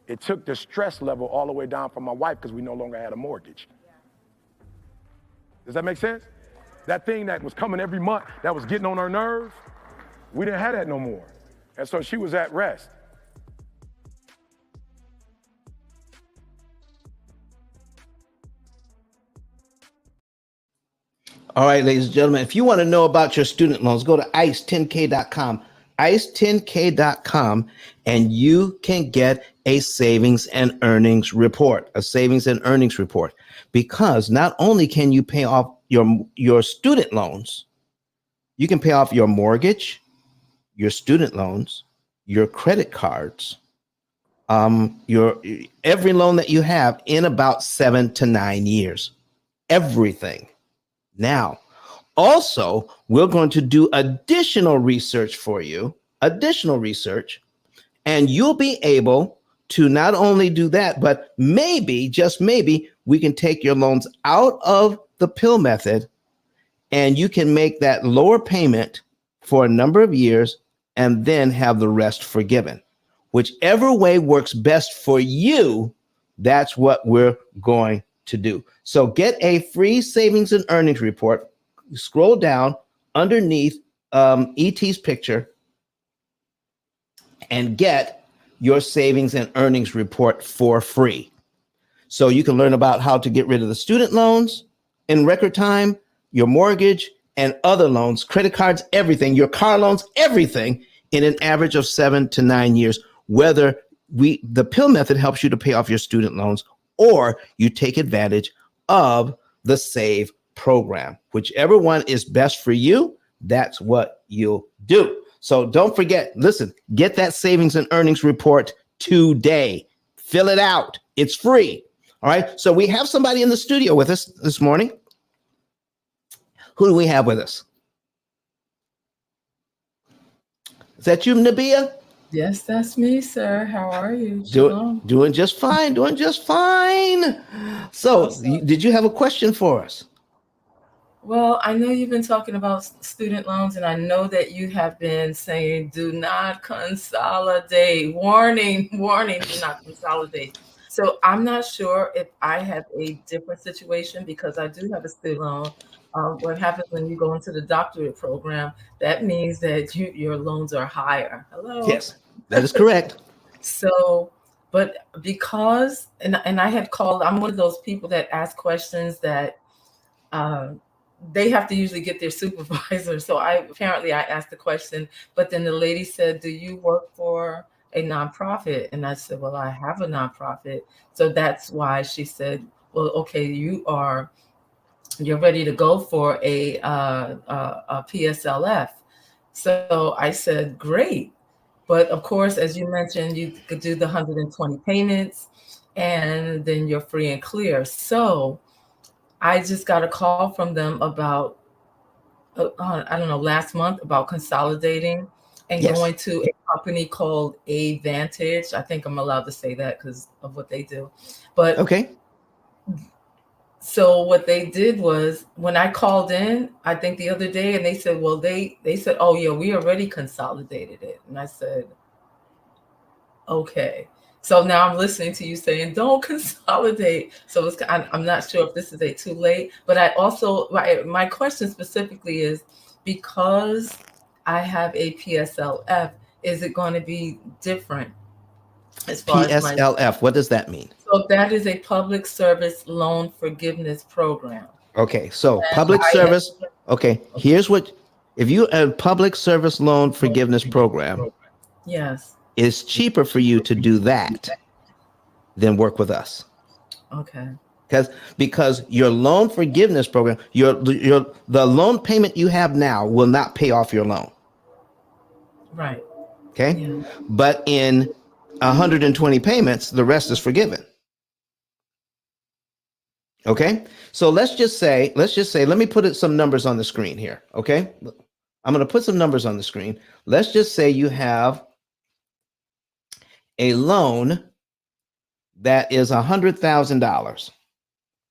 it took the stress level all the way down from my wife because we no longer had a mortgage. Does that make sense? That thing that was coming every month, that was getting on her nerves, we didn't have that no more. And so she was at rest. All right, ladies and gentlemen, if you want to know about your student loans, go to ice10k.com, ice10k.com, and you can get a savings and earnings report, because not only can you pay off your student loans, you can pay off your mortgage, your student loans, your credit cards, your every loan that you have in about 7 to 9 years, everything. Now, also, we're going to do additional research for you, and you'll be able to not only do that, but maybe, just maybe, we can take your loans out of the P.I.L.L method, and you can make that lower payment for a number of years and then have the rest forgiven. Whichever way works best for you, that's what we're going to do. So get a free savings and earnings report. Scroll down underneath ET's picture and get your savings and earnings report for free. So you can learn about how to get rid of the student loans in record time, your mortgage and other loans, credit cards, everything, your car loans, everything in an average of 7 to 9 years, whether the P.I.L.L method helps you to pay off your student loans or you take advantage of the SAVE program. Whichever one is best for you, that's what you'll do. So don't forget, listen, get that savings and earnings report today. Fill it out. It's free. All right. So we have somebody in the studio with us this morning. Who do we have with us? Is that you, Nabia? Yes, that's me, sir. How are you? Doing just fine. Doing just fine. So, Awesome. Did you have a question for us? Well, I know you've been talking about student loans, and I know that you have been saying, do not consolidate. Warning, warning, do not consolidate. So I'm not sure if I have a different situation because I do have a student loan. What happens when you go into the doctorate program, that means that your loans are higher. Hello? Yes, that is correct. So But because, and I had called, I'm one of those people that ask questions that they have to usually get their supervisor. So I asked the question, but then the lady said, "Do you work for a nonprofit?" And I said, "Well, I have a nonprofit." So that's why she said, "Well, okay, you're ready to go for a PSLF." So I said, "Great." But of course, as you mentioned, you could do the 120 payments and then you're free and clear. So I just got a call from them about, I don't know, last month about consolidating and going to a company called Advantage. I think I'm allowed to say that because of what they do. But Okay. so what they did was when I called in, I think the other day, and they said, well, they said, "Oh yeah, we already consolidated it." And I said, okay. So now I'm listening to you saying, don't consolidate. So I'm not sure if this is a too late, but I also, my question specifically is, because I have a PSLF, is it going to be different as far as my... PSLF, what does that mean? So that is a public service loan forgiveness program. Okay, so public service. Okay, here's what, if you a public service loan forgiveness program, Yes. it's cheaper for you to do that than work with us. Okay. Because your loan forgiveness program, the loan payment you have now will not pay off your loan. Right. Okay. Yeah. But in 120 payments, the rest is forgiven. Okay. So let's just say, let me put some numbers on the screen here. Okay. I'm going to put some numbers on the screen. Let's just say you have a loan that is $100,000.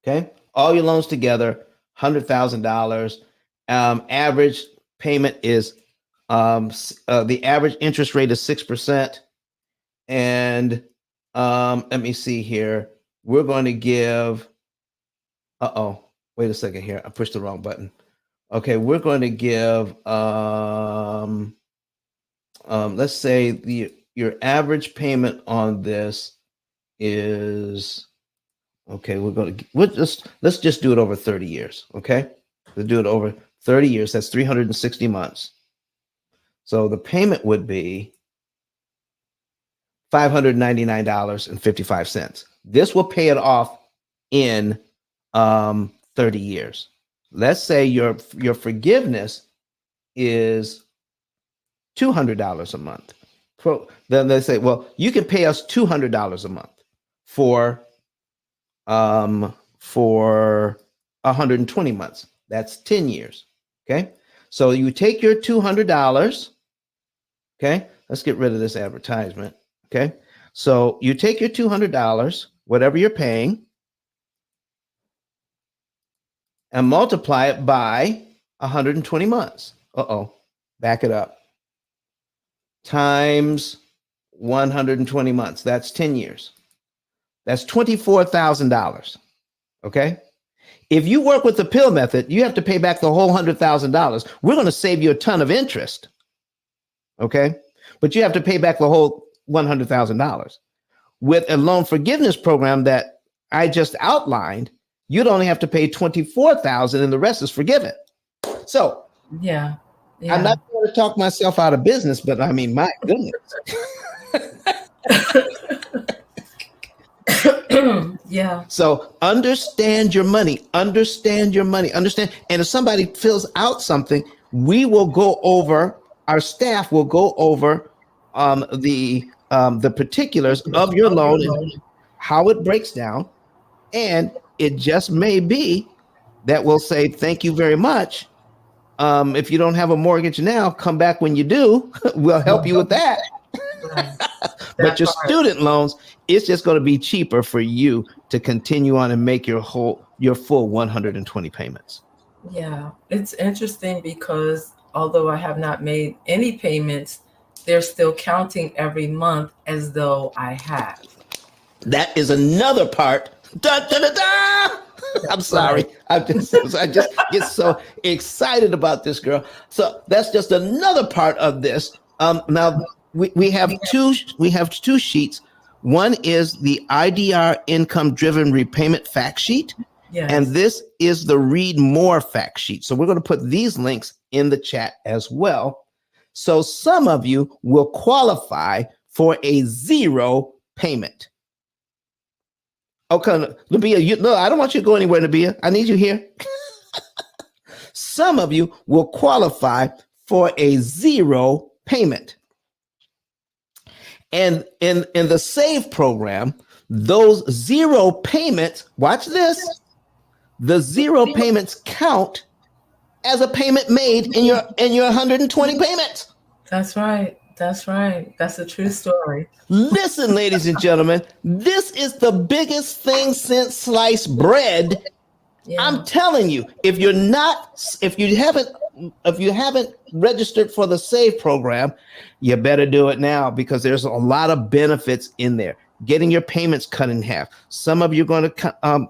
Okay. All your loans together, $100,000. Average payment is, the average interest rate is 6%. And let me see here. We're going to give, wait a second here. I pushed the wrong button. Okay, we're going to give, let's say your average payment on this is, okay, let's just do it over 30 years. Okay, we'll do it over 30 years. That's 360 months. So the payment would be $599.55. This will pay it off in 30 years. Let's say your forgiveness is $200 a month. Then they say, well, you can pay us $200 a month for 120 months. That's 10 years. Okay. So you take your $200. Okay. Let's get rid of this advertisement. Okay. So you take your $200, whatever you're paying, and multiply it by 120 months. Back it up. Times 120 months. That's 10 years. That's $24,000. Okay. If you work with the P.I.L.L method, you have to pay back the whole $100,000. We're going to save you a ton of interest. Okay. But you have to pay back the whole $100,000. With a loan forgiveness program that I just outlined, you'd only have to pay $24,000 and the rest is forgiven. So yeah. I'm not going to talk myself out of business, but I mean, my goodness. Yeah. So understand your money, understand. And if somebody fills out something, we will go over, our staff will go over the particulars of your loan and how it breaks down. And it just may be that we'll say, thank you very much. If you don't have a mortgage now, come back when you do. We'll help you with that. But your student loans, it's just going to be cheaper for you to continue on and make your full 120 payments. Yeah, it's interesting because although I have not made any payments, they're still counting every month as though I have. That is another part. Da, da, da, da! I'm sorry. I just get so excited about this, girl. So that's just another part of this. Now we have two sheets. One is the IDR income driven repayment fact sheet. Yes. And this is the read more fact sheet. So we're going to put these links in the chat as well. So some of you will qualify for a zero payment. Okay, Labia, no, I don't want you to go anywhere, Labia. I need you here. Some of you will qualify for a zero payment. And in the SAVE program, those zero payments, watch this, the zero payments count as a payment made in your 120 payments. That's right. That's right. That's a true story. Listen, ladies and gentlemen, this is the biggest thing since sliced bread. Yeah. I'm telling you, if you haven't registered for the SAVE program, you better do it now, because there's a lot of benefits in there. Getting your payments cut in half. Some of you are going to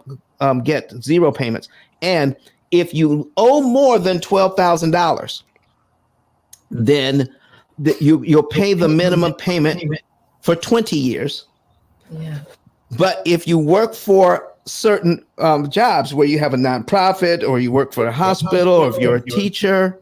get zero payments. And if you owe more than $12,000, then you'll pay the minimum payment for 20 years. Yeah. But if you work for certain jobs where you have a nonprofit, or you work for a hospital, or if you're a teacher,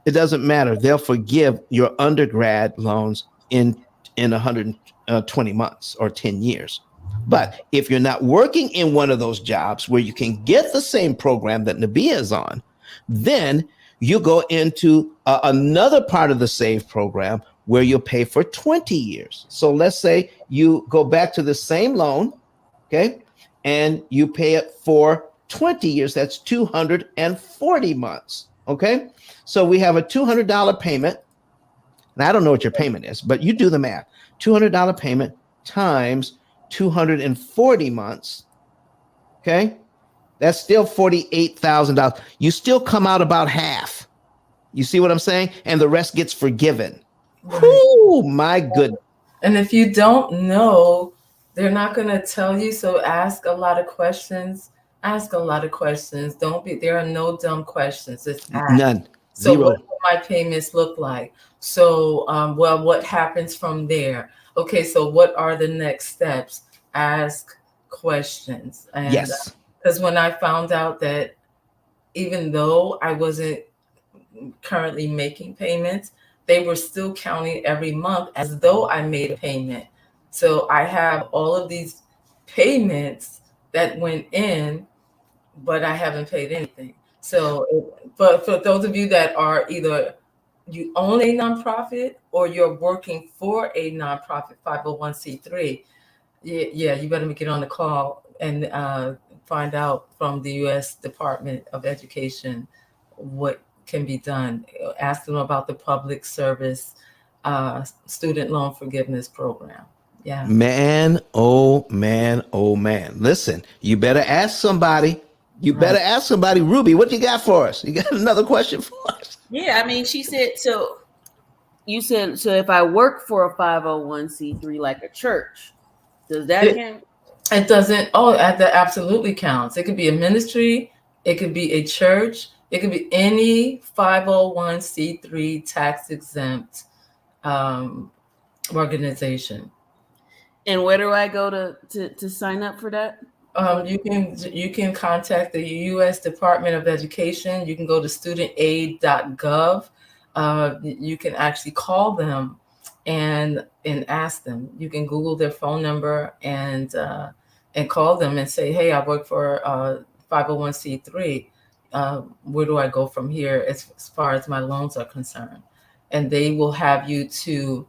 it doesn't matter. They'll forgive your undergrad loans in 120 months or 10 years. But if you're not working in one of those jobs where you can get the same program that Nabia is on, then you go into another part of the SAVE program where you'll pay for 20 years. So let's say you go back to the same loan, okay, and you pay it for 20 years. That's 240 months, okay? So we have a $200 payment. And I don't know what your payment is, but you do the math. $200 payment times 240 months, okay? That's still $48,000. You still come out about half. You see what I'm saying? And the rest gets forgiven. Right. Oh, my goodness. And if you don't know, they're not going to tell you. So ask a lot of questions. Ask a lot of questions. There are no dumb questions. It's ask. None. So Zero. what do my payments look like? So, well, what happens from there? Okay, so what are the next steps? Ask questions. And, yes. Because when I found out that even though I wasn't currently making payments, they were still counting every month as though I made a payment. So I have all of these payments that went in, but I haven't paid anything. So, but for those of you that are either you own a nonprofit or you're working for a nonprofit 501c3, yeah, you better get on the call and find out from the U.S. Department of Education what can be done. Ask them about the public service student loan forgiveness program. Yeah. Man, oh man, oh man. Listen, you better ask somebody. You better ask somebody. Ruby, what you got for us? You got another question for us? Yeah, I mean, she said, so you said, so if I work for a 501c3 like a church, does that count? It doesn't. Oh, that absolutely counts. It could be a ministry. It could be a church. It could be any 501c3 tax exempt organization. And where do I go to sign up for that? You can contact the U.S. Department of Education. You can go to studentaid.gov. You can actually call them and ask them. You can Google their phone number and call them and say, "Hey, I work for 501c3. Where do I go from here as far as my loans are concerned?" And they will have you to.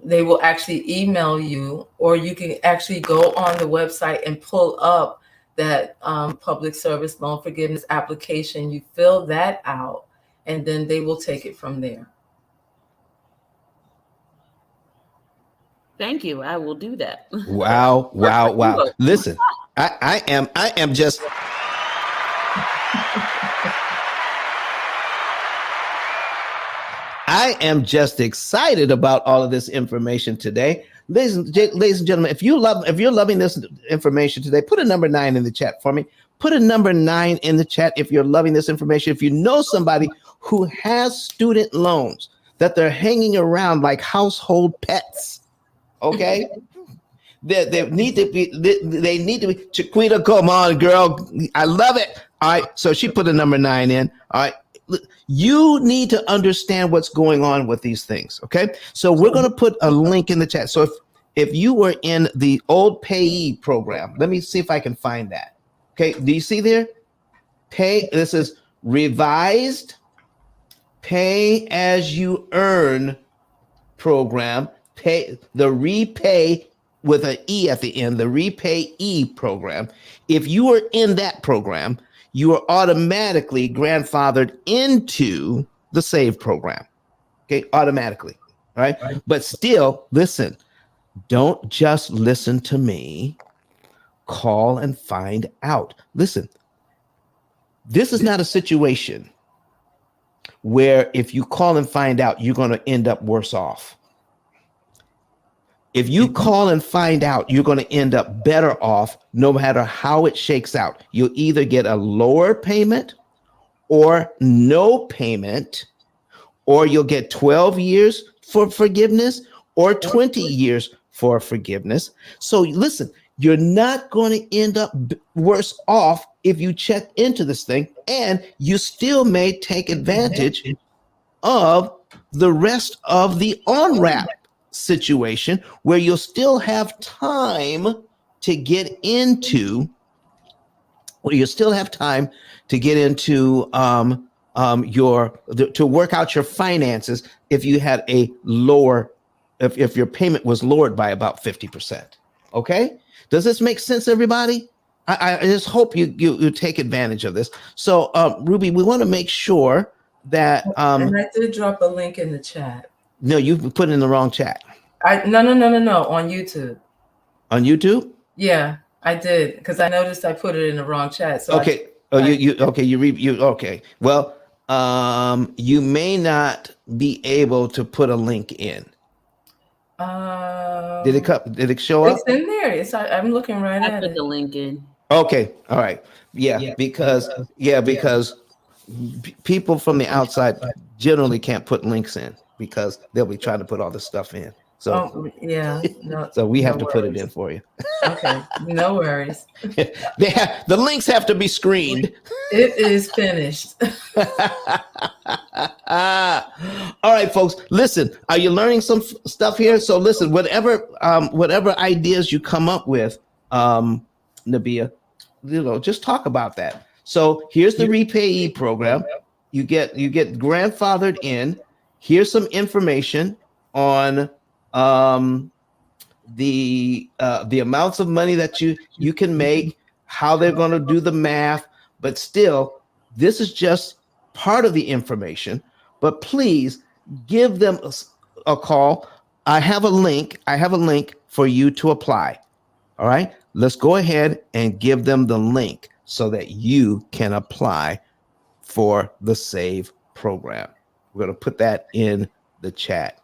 They will actually email you, or you can actually go on the website and pull up that public service loan forgiveness application. You fill that out, and then they will take it from there. Thank you. I will do that. Wow. Listen, I am just. I am just excited about all of this information today. Ladies and gentlemen, if you're loving this information today, put a number 9 in the chat for me. Put a number 9 in the chat if you're loving this information. If you know somebody who has student loans that they're hanging around like household pets, okay? They need to be. They need to be. Chiquita, come on, girl. I love it. All right. So she put a number 9 in. All right. You need to understand what's going on with these things. Okay. So we're going to put a link in the chat. So if you were in the old payee program, let me see if I can find that. Okay. Do you see there? This is revised pay as you earn program. Pay the repay with an E at the end, the repay E program. If you are in that program, you are automatically grandfathered into the SAVE program. Okay, automatically. All right. But still, listen, don't just listen to me. Call and find out. Listen, this is not a situation where if you call and find out, you're going to end up worse off. If you call and find out, you're going to end up better off no matter how it shakes out. You'll either get a lower payment or no payment, or you'll get 12 years for forgiveness or 20 years for forgiveness. So listen, you're not going to end up worse off if you check into this thing, and you still may take advantage of the rest of the on-ramp situation where you'll still have time to get into to work out your finances if you had a lower if your payment was lowered by about 50%. Okay, does this make sense, everybody? I just hope you take advantage of this. So Ruby, we want to make sure that and I did drop a link in the chat. No, you put it in the wrong chat. No, on YouTube. On YouTube? Yeah, I did, because I noticed I put it in the wrong chat. So okay. Okay. Well, you may not be able to put a link in. Did it show up? It's in there. I'm looking right at it. I put the link in. Okay. All right. Yeah, because people from the outside generally can't put links in because they'll be trying to put all this stuff in. So so we have to put it in for you. Okay, no worries. The links have to be screened. It is finished. All right, folks. Listen, are you learning some stuff here? So listen, whatever ideas you come up with, Nabia, just talk about that. So here's the repayee program. You get grandfathered in. Here's some information on the amounts of money that you can make, how they're going to do the math, but still, this is just part of the information. But please give them a call. I have a link for you to apply. All right, let's go ahead and give them the link so that you can apply for the SAVE program. We're going to put that in the chat.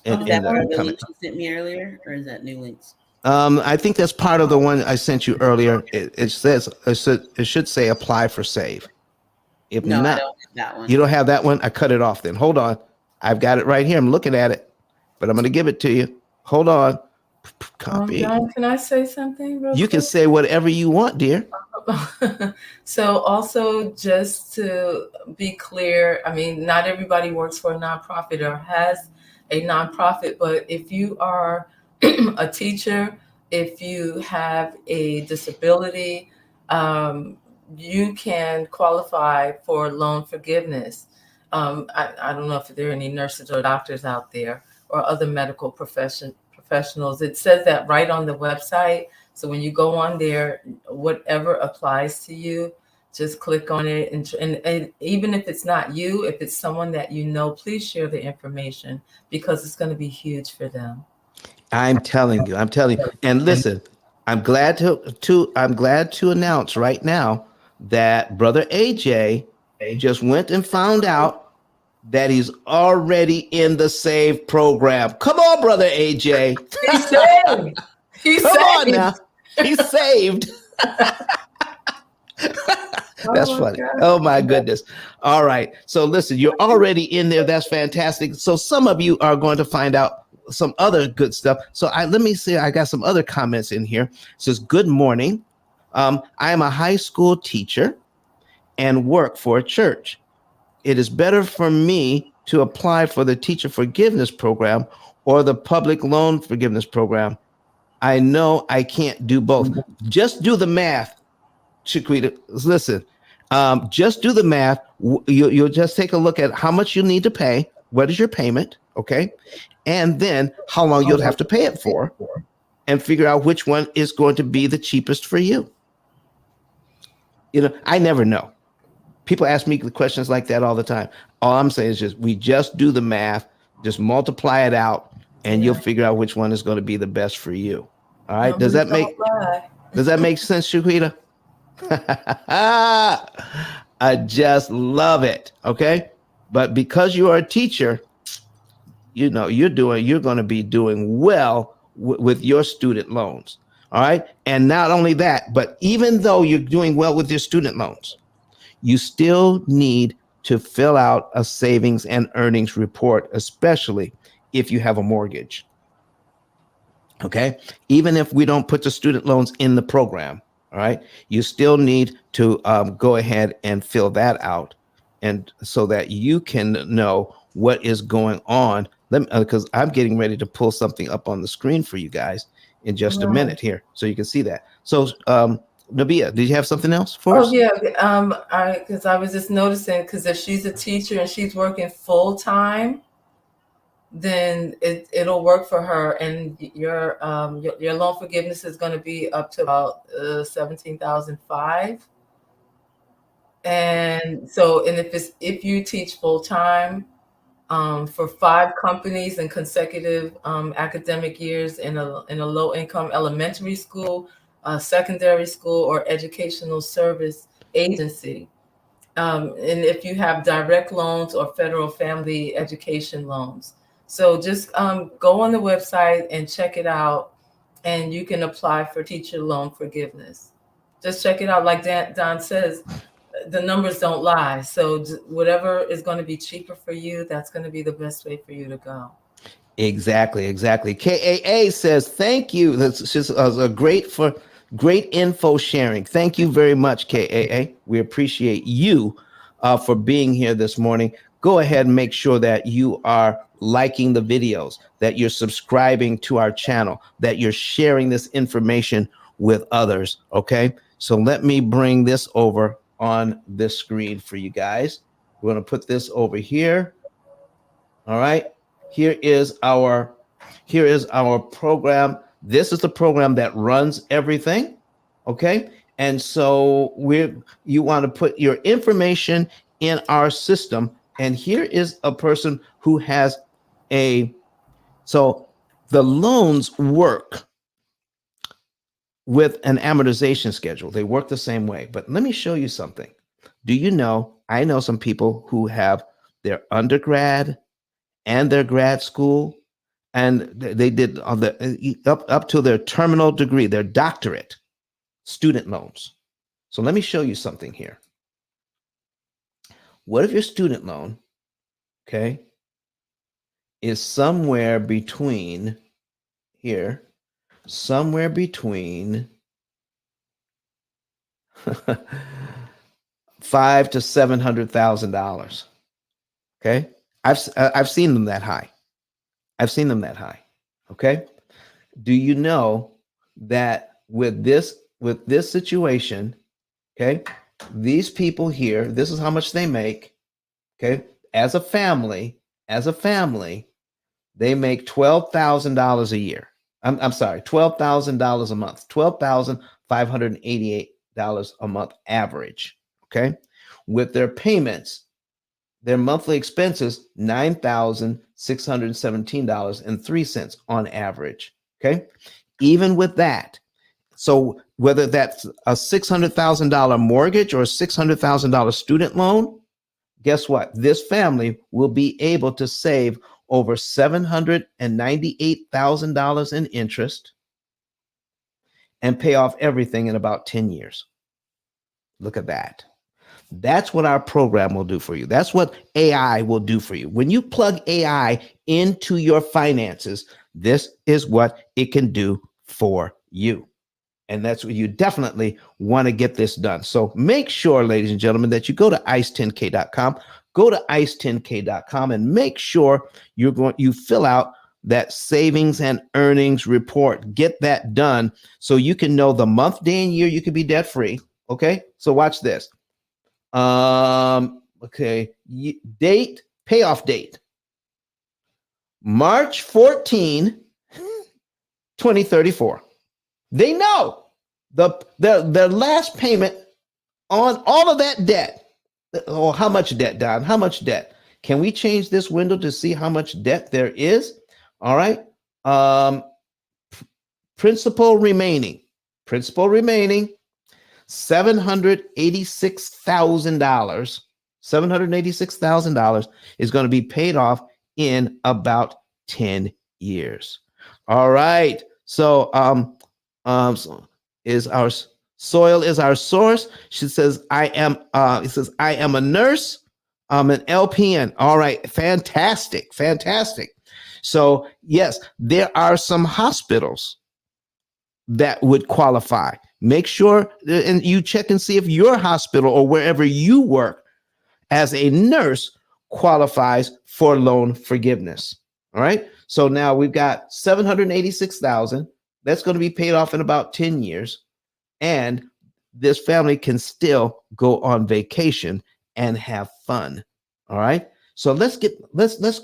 Is that part of the link you sent me earlier, or is that new links? I think that's part of the one I sent you earlier. It should say apply for SAVE. If no, not, I don't have that one. You don't have that one? I cut it off then. Hold on. I've got it right here. I'm looking at it, but I'm going to give it to you. Hold on. Copy. John, can I say something? You can say whatever you want, dear. So also, just to be clear, I mean, not everybody works for a nonprofit or has a nonprofit, but if you are a teacher, if you have a disability, you can qualify for loan forgiveness. I don't know if there are any nurses or doctors out there or other medical professionals. It says that right on the website. So when you go on there, whatever applies to you, just click on it. And even if it's not you, if it's someone that you know, please share the information because it's going to be huge for them. I'm telling you. And listen, I'm glad to announce right now that Brother AJ just went and found out that he's already in the SAVE program. Come on, Brother AJ. He's saved. Come on now. He's saved. That's funny. God. Oh my goodness. All right. So listen, you're already in there. That's fantastic. So some of you are going to find out some other good stuff. So let me see. I got some other comments in here. It says, good morning. I am a high school teacher and work for a church. It is better for me to apply for the teacher forgiveness program or the public loan forgiveness program. I know I can't do both. Just do the math, Chiquita. Listen, just do the math. You'll just take a look at how much you need to pay. What is your payment? Okay. And then how long you'll have to pay it for, and figure out which one is going to be the cheapest for you. I never know. People ask me questions like that all the time. All I'm saying is we just do the math, just multiply it out, and you'll figure out which one is going to be the best for you. All right. Does that make sense, Chiquita? I just love it. Okay. But because you are a teacher, you're going to be doing well with your student loans. All right. And not only that, but even though you're doing well with your student loans, you still need to fill out a savings and earnings report, especially if you have a mortgage. Okay. Even if we don't put the student loans in the program, all right, you still need to go ahead and fill that out, and so that you can know what is going on. Because I'm getting ready to pull something up on the screen for you guys in just a minute here, so you can see that. So, Nabia, did you have something else for us? Oh yeah, because I was just noticing, because if she's a teacher and she's working full time, then it'll work for her, and your loan forgiveness is going to be up to about $17,500. And so, and if you teach full time for 5 companies in consecutive academic years in a low income elementary school, secondary school, or educational service agency, and if you have direct loans or federal family education loans. So just go on the website and check it out, and you can apply for teacher loan forgiveness. Just check it out. Like Don says, the numbers don't lie. So whatever is going to be cheaper for you, that's going to be the best way for you to go. Exactly. KAA says, thank you. That's just a great info sharing. Thank you very much, KAA. We appreciate you for being here this morning. Go ahead and make sure that you are liking the videos, that you're subscribing to our channel, that you're sharing this information with others. Okay. So let me bring this over on this screen for you guys. We're going to put this over here. All right. Here is our program. This is the program that runs everything. Okay. And so you want to put your information in our system. And here is a person who has so the loans work with an amortization schedule. They work the same way. But let me show you something. Do you know, I know some people who have their undergrad and their grad school, and they did on up to their terminal degree, their doctorate, student loans. So let me show you something here. What if your student loan, okay, is somewhere between here, somewhere between $500,000 to $700,000. Okay, I've seen them that high. Okay, do you know that with this situation, okay, these people here, this is how much they make. Okay, as a family, they make $12,000 a year. I'm sorry, $12,000 a month, $12,588 a month average. Okay, with their payments, their monthly expenses, $9,617.03 on average. Okay, even with that. So whether that's a $600,000 mortgage or a $600,000 student loan, guess what? This family will be able to save over $798,000 in interest and pay off everything in about 10 years. Look at that. That's what our program will do for you. That's what AI will do for you. When you plug AI into your finances, this is what it can do for you. And that's what you definitely want to get this done. So make sure, ladies and gentlemen, that you go to ice10k.com, go to ice10k.com and make sure you fill out that savings and earnings report. Get that done so you can know the month, day, and year you can be debt free. Okay. So watch this. Okay. Payoff date, March 14, 2034. They know their last payment on all of that debt. Oh, how much debt, Don? How much debt? Can we change this window to see how much debt there is? All right. Principal remaining, $786,000. $786,000 is going to be paid off in about 10 years. All right. So, is our soil is our source. She says, it says, I am a nurse. I'm an LPN. All right. Fantastic. So yes, there are some hospitals that would qualify. Make sure and you check and see if your hospital or wherever you work as a nurse qualifies for loan forgiveness. All right. So now we've got $786,000. That's going to be paid off in about 10 years. And this family can still go on vacation and have fun. All right. So let's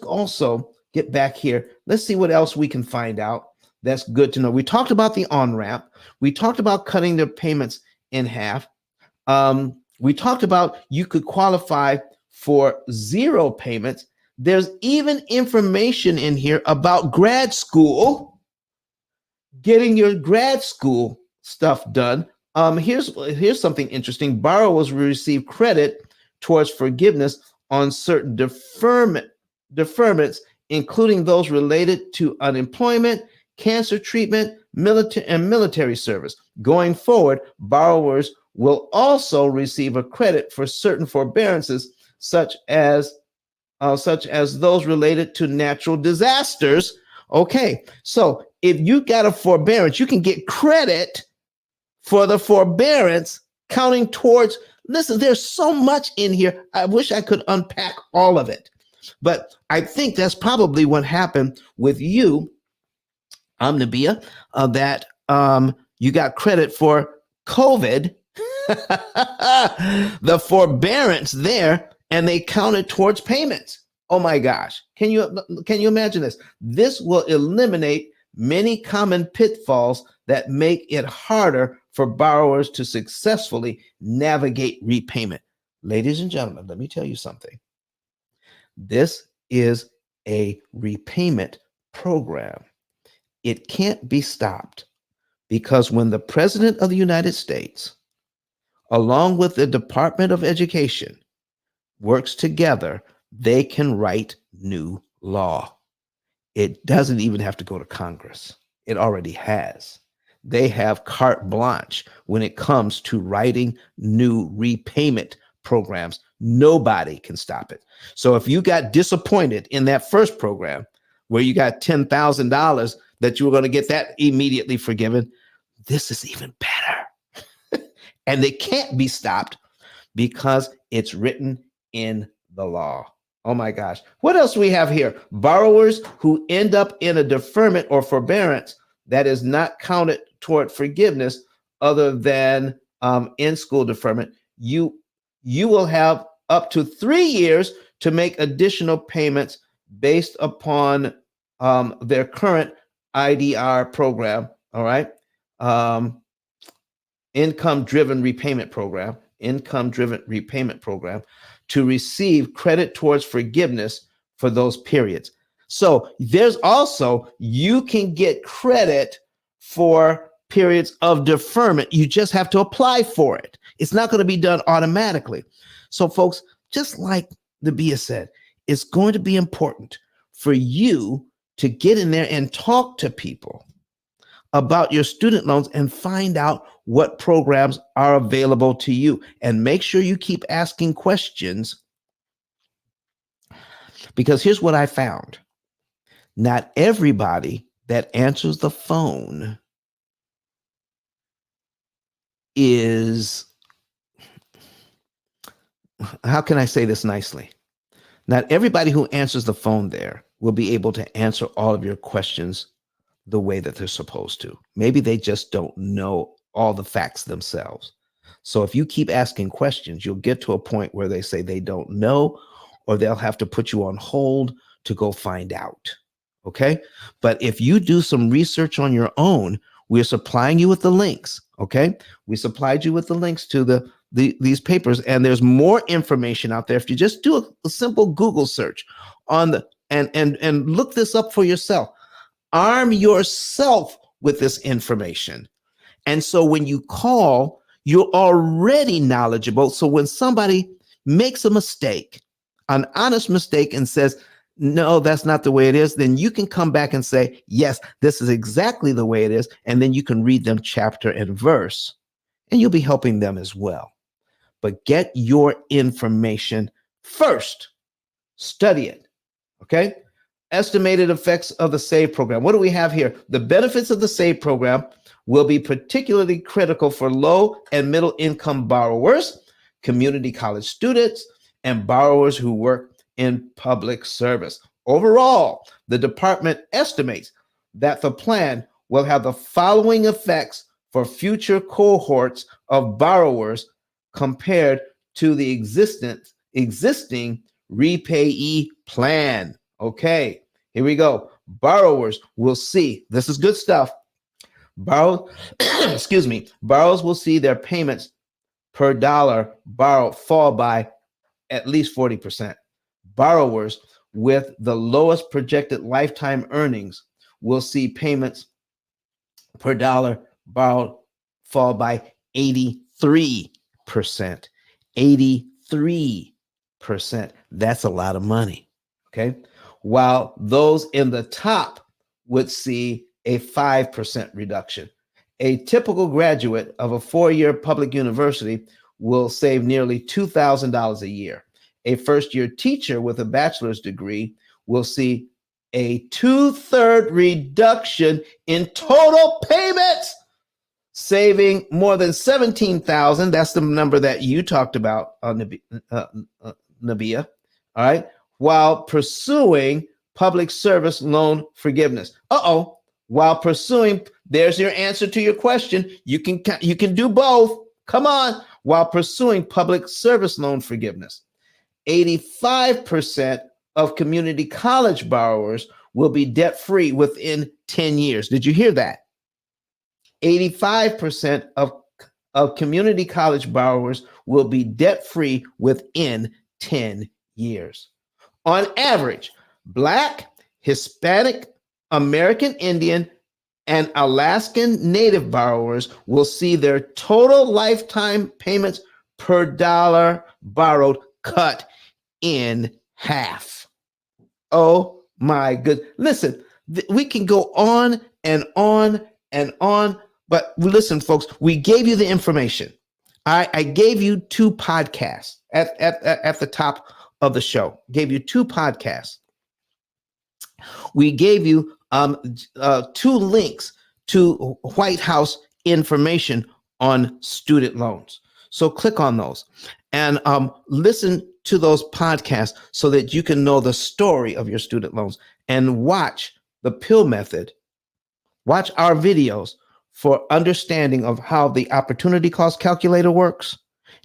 also get back here. Let's see what else we can find out. That's good to know. We talked about the on-ramp. We talked about cutting their payments in half. We talked about you could qualify for 0 payments. There's even information in here about grad school, getting your grad school stuff done. Here's something interesting. Borrowers will receive credit towards forgiveness on certain deferments, including those related to unemployment, cancer treatment, military service. Going forward, borrowers will also receive a credit for certain forbearances, such as those related to natural disasters. Okay, so if you got a forbearance, you can get credit for the forbearance counting towards. Listen, there's so much in here. I wish I could unpack all of it, but I think that's probably what happened with you, Nabia, that you got credit for COVID, the forbearance there, and they counted towards payments. Oh my gosh. Can you imagine this? This will eliminate many common pitfalls that make it harder for borrowers to successfully navigate repayment. Ladies and gentlemen, let me tell you something. This is a repayment program. It can't be stopped because when the President of the United States, along with the Department of Education, works together, they can write new law. It doesn't even have to go to Congress. It already has. They have carte blanche when it comes to writing new repayment programs. Nobody can stop it. So if you got disappointed in that first program where you got $10,000 that you were going to get that immediately forgiven, this is even better. And it can't be stopped because it's written in the law. Oh my gosh. What else do we have here? Borrowers who end up in a deferment or forbearance that is not counted toward forgiveness other than in-school deferment, you will have up to 3 years to make additional payments based upon their current IDR program. All right. Income-driven repayment program to receive credit towards forgiveness for those periods. So there's also, you can get credit for periods of deferment. You just have to apply for it. It's not going to be done automatically. So folks, just like the Bia said, it's going to be important for you to get in there and talk to people about your student loans and find out what programs are available to you. And make sure you keep asking questions, because here's what I found. Not everybody that answers the phone is, how can I say this nicely? Not everybody who answers the phone there will be able to answer all of your questions the way that they're supposed to. Maybe they just don't know all the facts themselves. So if you keep asking questions, you'll get to a point where they say they don't know, or they'll have to put you on hold to go find out. Okay. But if you do some research on your own, we're supplying you with the links. Okay. We supplied you with the links to these papers, and there's more information out there. If you just do a simple Google search on the and look this up for yourself, arm yourself with this information. And so when you call, you're already knowledgeable. So when somebody makes a mistake, an honest mistake, and says, no, that's not the way it is, then you can come back and say, yes, this is exactly the way it is. And then you can read them chapter and verse, and you'll be helping them as well. But get your information first. Study it. Okay. Estimated effects of the SAVE program. What do we have here? The benefits of the SAVE program will be particularly critical for low and middle income borrowers, community college students, and borrowers who work in public service. Overall, the department estimates that the plan will have the following effects for future cohorts of borrowers compared to the existing repayee plan. Okay, here we go. Borrowers will see, this is good stuff. Borrowers will see their payments per dollar borrowed fall by at least 40%. Borrowers with the lowest projected lifetime earnings will see payments per dollar borrowed fall by 83%. 83%. That's a lot of money. Okay. While those in the top would see a 5% reduction. A typical graduate of a 4-year public university will save nearly $2,000 a year. A first-year teacher with a bachelor's degree will see a 2/3 reduction in total payments, saving more than $17,000. That's the number that you talked about, Nabia. All right. While pursuing public service loan forgiveness. While pursuing, there's your answer to your question. You can do both. Come on. While pursuing public service loan forgiveness. 85% of community college borrowers will be debt-free within 10 years. Did you hear that? 85% of community college borrowers will be debt-free within 10 years. On average, Black, Hispanic, American Indian, and Alaskan Native borrowers will see their total lifetime payments per dollar borrowed cut in half. Oh my good. Listen, we can go on and on and on, but listen, folks, we gave you the information. I gave you 2 podcasts at the top of the show. Gave you 2 podcasts. We gave you 2 links to White House information on student loans. So click on those and listen to those podcasts so that you can know the story of your student loans, and watch the P.I.L.L method. Watch our videos for understanding of how the opportunity cost calculator works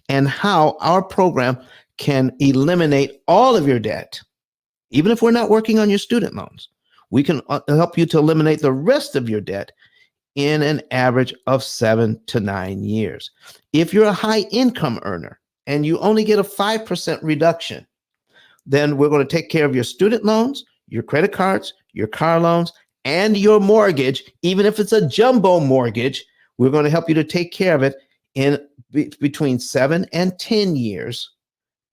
and how our program can eliminate all of your debt. Even if we're not working on your student loans, we can help you to eliminate the rest of your debt in an average of 7 to 9 years. If you're a high income earner and you only get a 5% reduction, then we're going to take care of your student loans, your credit cards, your car loans, and your mortgage. Even if it's a jumbo mortgage, we're going to help you to take care of it in between 7 and 10 years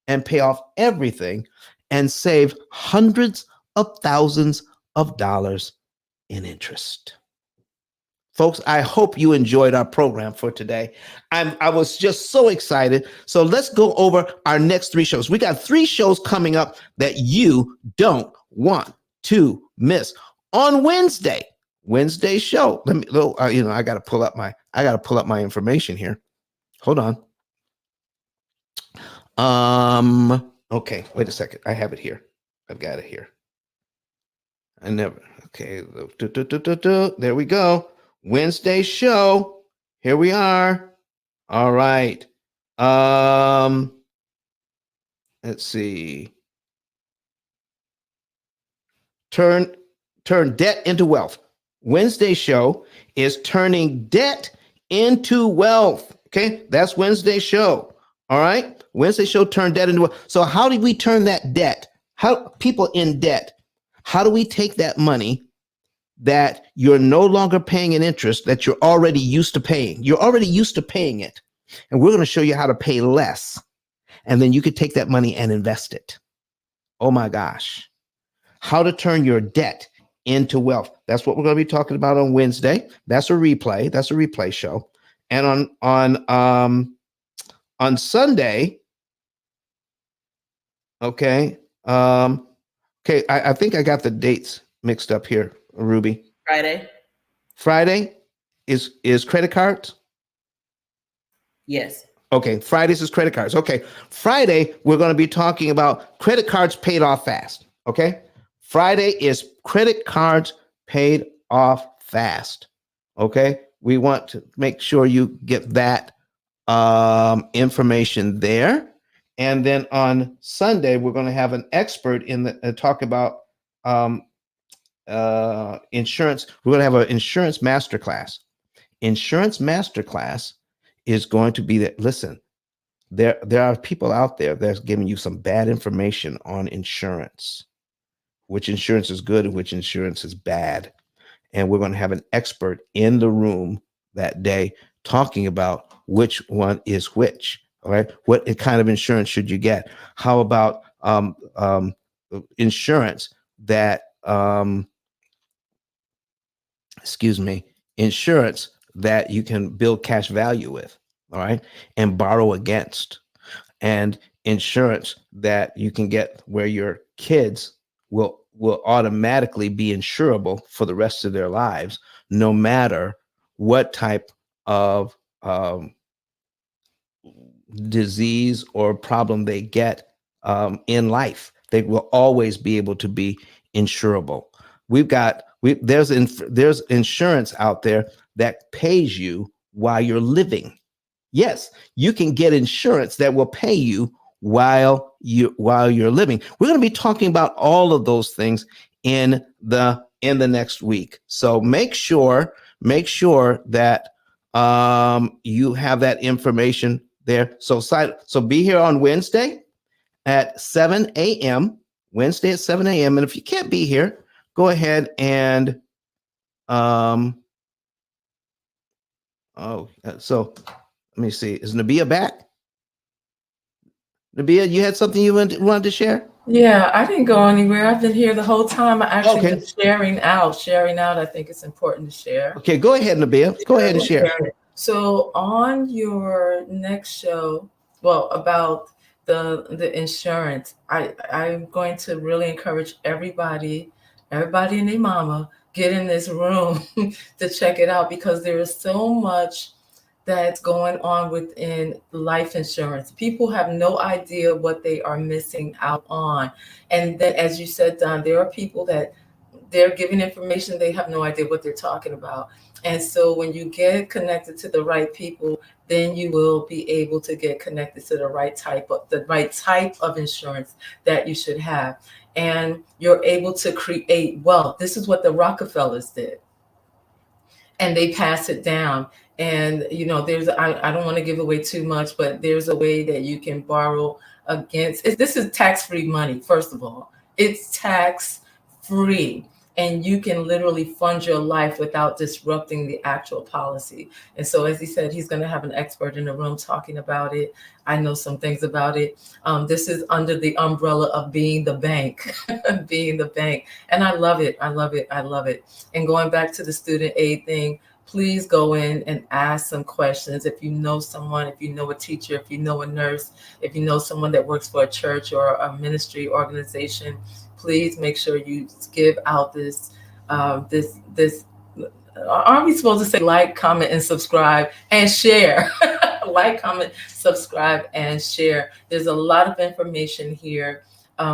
and pay off everything and save hundreds of thousands of dollars in interest. Folks, I hope you enjoyed our program for today. I was just so excited. So let's go over our next 3 shows. We got 3 shows coming up that you don't want to miss. On Wednesday show. Let me, I got to pull up my information here. Hold on. Okay, wait a second. I have it here. I've got it here. Okay. There we go. Wednesday show. Here we are. All right. Let's see. Turn debt into wealth. Wednesday show is turning debt into wealth. Okay, that's Wednesday show. All right, Wednesday show, turn debt into wealth. So how do we turn that debt? How people in debt? How do we take that money that you're no longer paying an interest that you're already used to paying? You're already used to paying it, and we're going to show you how to pay less, and then you could take that money and invest it. Oh my gosh. How to turn your debt into wealth. That's what we're going to be talking about on Wednesday. That's a replay. That's a replay show. And on Sunday, okay. I think I got the dates mixed up here, Ruby. Friday is credit cards? Yes. Okay, Fridays is credit cards. Okay, Friday, we're going to be talking about credit cards paid off fast. Okay, Friday is credit cards paid off fast. Okay, we want to make sure you get that information there. And then on Sunday, we're going to have an expert in the talk about insurance. We're going to have an insurance masterclass. Insurance masterclass is going to be that. Listen, there are people out there that's giving you some bad information on insurance, which insurance is good and which insurance is bad. And we're going to have an expert in the room that day talking about which one is which. All right. What kind of insurance should you get? How about insurance that, insurance that you can build cash value with, all right, and borrow against, and insurance that you can get where your kids will automatically be insurable for the rest of their lives, no matter what type of disease or problem they get in life. They will always be able to be insurable. There's insurance out there that pays you while you're living. Yes, you can get insurance that will pay you while you're living. We're going to be talking about all of those things in the next week. So make sure that you have that information there. So be here on Wednesday at 7 a.m. Wednesday at 7 a.m. And if you can't be here, go ahead and so let me see. Is Nabia back? Nabia, you had something you wanted to share? Yeah, I didn't go anywhere. I've been here the whole time. I actually been sharing out. I think it's important to share. Okay, go ahead, Nabia. Go ahead and share. So on your next show, well, about the insurance, I'm going to really encourage everybody and their mama, get in this room to check it out, because there is so much that's going on within life insurance. People have no idea what they are missing out on. And then, as you said, Don, there are people that they're giving information, they have no idea what they're talking about. And so when you get connected to the right people, then you will be able to get connected to the right type of insurance that you should have. And you're able to create wealth. This is what the Rockefellers did. And they pass it down. And, I don't want to give away too much, but there's a way that you can borrow against. This is tax-free money, first of all. It's tax-free. And you can literally fund your life without disrupting the actual policy. And so, as he said, he's going to have an expert in the room talking about it. I know some things about it. This is under the umbrella of being the bank, being the bank. And I love it. I love it. I love it. And going back to the student aid thing, please go in and ask some questions. If you know someone, if you know a teacher, if you know a nurse, if you know someone that works for a church or a ministry organization, please make sure you give out this, aren't we supposed to say like, comment, and subscribe and share? Like, comment, subscribe, and share. There's a lot of information here.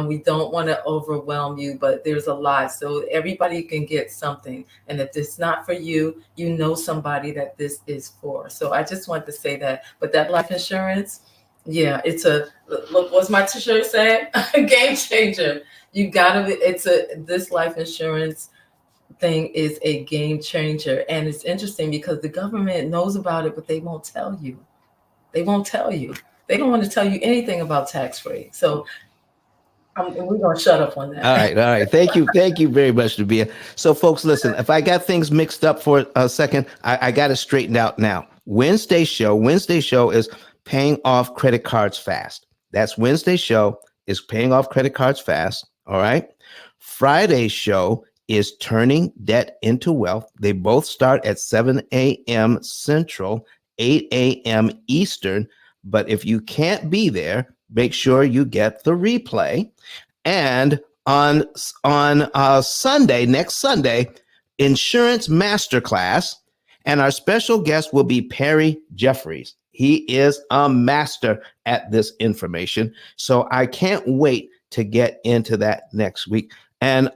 We don't want to overwhelm you, but there's a lot. So everybody can get something. And if it's not for you, you know somebody that this is for. So I just want to say that. But that life insurance, yeah, it's a, look, what's my t-shirt saying? A game changer. You gotta be, this life insurance thing is a game changer. And it's interesting because the government knows about it, but they won't tell you. They won't tell you. They don't want to tell you anything about tax-free. So we're going to shut up on that. All right. Thank you very much, Nabia. So, folks, listen, if I got things mixed up for a second, I got it straightened out now. Wednesday show is paying off credit cards fast. That's Wednesday show is paying off credit cards fast. All right. Friday's show is turning debt into wealth. They both start at 7 a.m. Central, 8 a.m. Eastern. But if you can't be there, make sure you get the replay. And on Sunday, next Sunday, Insurance Masterclass. And our special guest will be Perry Jeffries. He is a master at this information. So I can't wait to get into that next week. And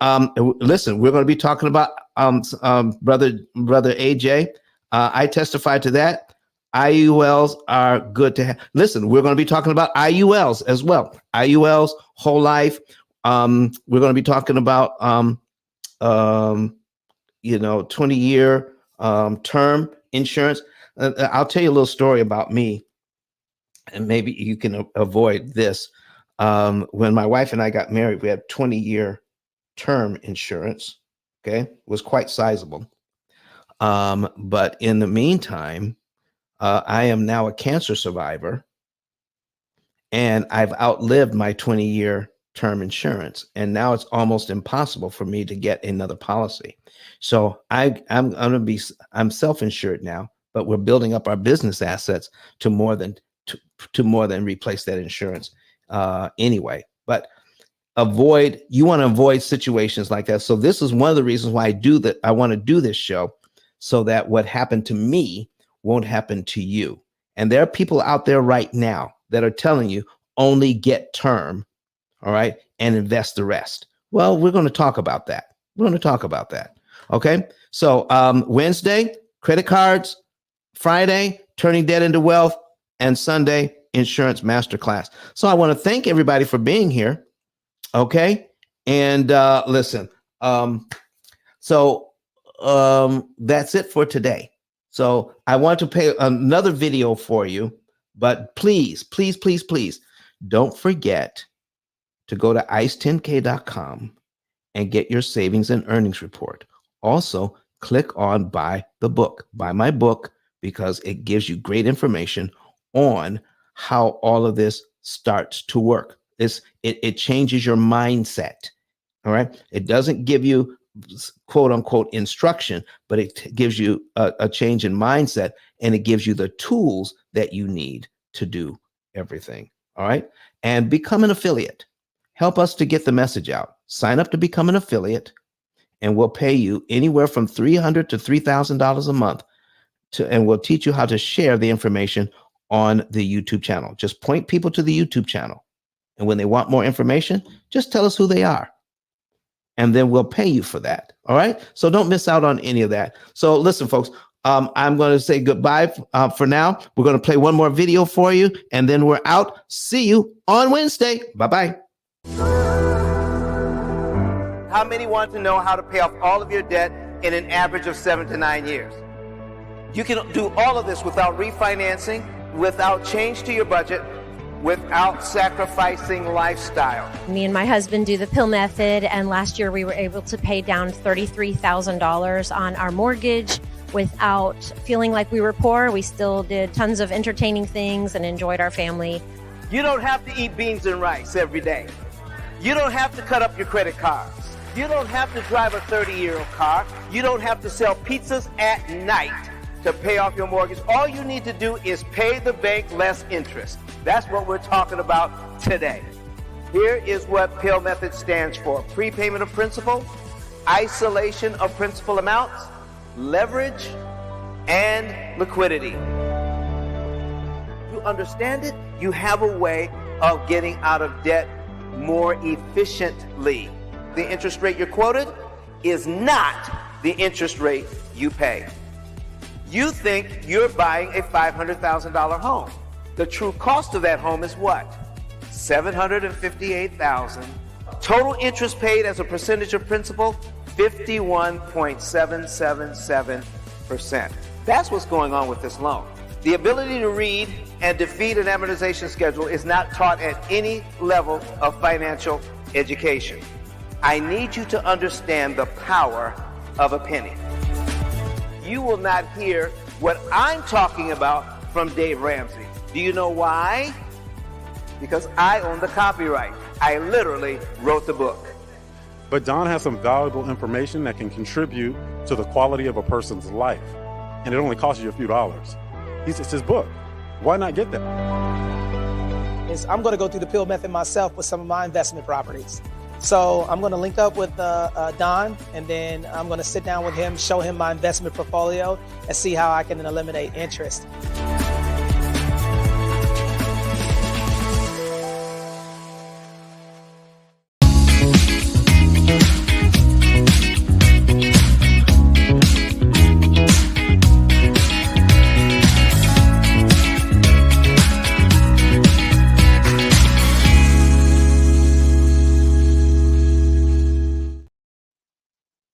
listen, we're going to be talking about brother AJ. I testified to that. IULs are good to have. Listen, we're going to be talking about IULs as well. IULs, whole life. We're going to be talking about 20-year term insurance. I'll tell you a little story about me, and maybe you can avoid this. When my wife and I got married, we had 20-year term insurance. Okay, it was quite sizable. But in the meantime, I am now a cancer survivor, and I've outlived my 20-year term insurance, and now it's almost impossible for me to get another policy. So I'm self-insured now, but we're building up our business assets to more than replace that insurance anyway. But you want to avoid situations like that. So this is one of the reasons why I want to do this show, so that what happened to me won't happen to you. And there are people out there right now that are telling you only get term, all right, and invest the rest. Well, we're going to talk about that. Okay. So Wednesday, credit cards. Friday, turning debt into wealth. And Sunday, Insurance Masterclass. So I want to thank everybody for being here. Okay. And listen, that's it for today. So I want to play another video for you, but please don't forget to go to ice10k.com and get your savings and earnings report. Also, click on buy my book, because it gives you great information on how all of this starts to work. It changes your mindset. All right. It doesn't give you quote unquote instruction, but it gives you a change in mindset, and it gives you the tools that you need to do everything. All right. And become an affiliate. Help us to get the message out. Sign up to become an affiliate, and we'll pay you anywhere from $300 to $3,000 a month and we'll teach you how to share the information on the YouTube channel. Just point people to the YouTube channel. And when they want more information, just tell us who they are. And then we'll pay you for that. All right. So don't miss out on any of that. So listen, folks, I'm going to say goodbye for now. We're going to play one more video for you, and then we're out. See you on Wednesday. Bye-bye. How many want to know how to pay off all of your debt in an average of 7 to 9 years? You can do all of this without refinancing, without change to your budget, without sacrificing lifestyle. Me and my husband do the P.I.L. method, and last year we were able to pay down $33,000 on our mortgage without feeling like we were poor. We still did tons of entertaining things and enjoyed our family. You don't have to eat beans and rice every day. You don't have to cut up your credit cards. You don't have to drive a 30-year-old car. You don't have to sell pizzas at night to pay off your mortgage. All you need to do is pay the bank less interest. That's what we're talking about today. Here is what P.I.L.L method stands for: prepayment of principal, isolation of principal amounts, leverage, and liquidity. You understand it? You have a way of getting out of debt more efficiently. The interest rate you're quoted is not the interest rate you pay. You think you're buying a $500,000 home. The true cost of that home is what? $758,000. Total interest paid as a percentage of principal, 51.777%. That's what's going on with this loan. The ability to read and defeat an amortization schedule is not taught at any level of financial education. I need you to understand the power of a penny. You will not hear what I'm talking about from Dave Ramsey. Do you know why? Because I own the copyright. I literally wrote the book. But Don has some valuable information that can contribute to the quality of a person's life. And it only costs you a few dollars. It's his book. Why not get that? I'm going to go through the P.I.L.L method myself with some of my investment properties. So I'm going to link up with Don, and then I'm going to sit down with him, show him my investment portfolio, and see how I can eliminate interest.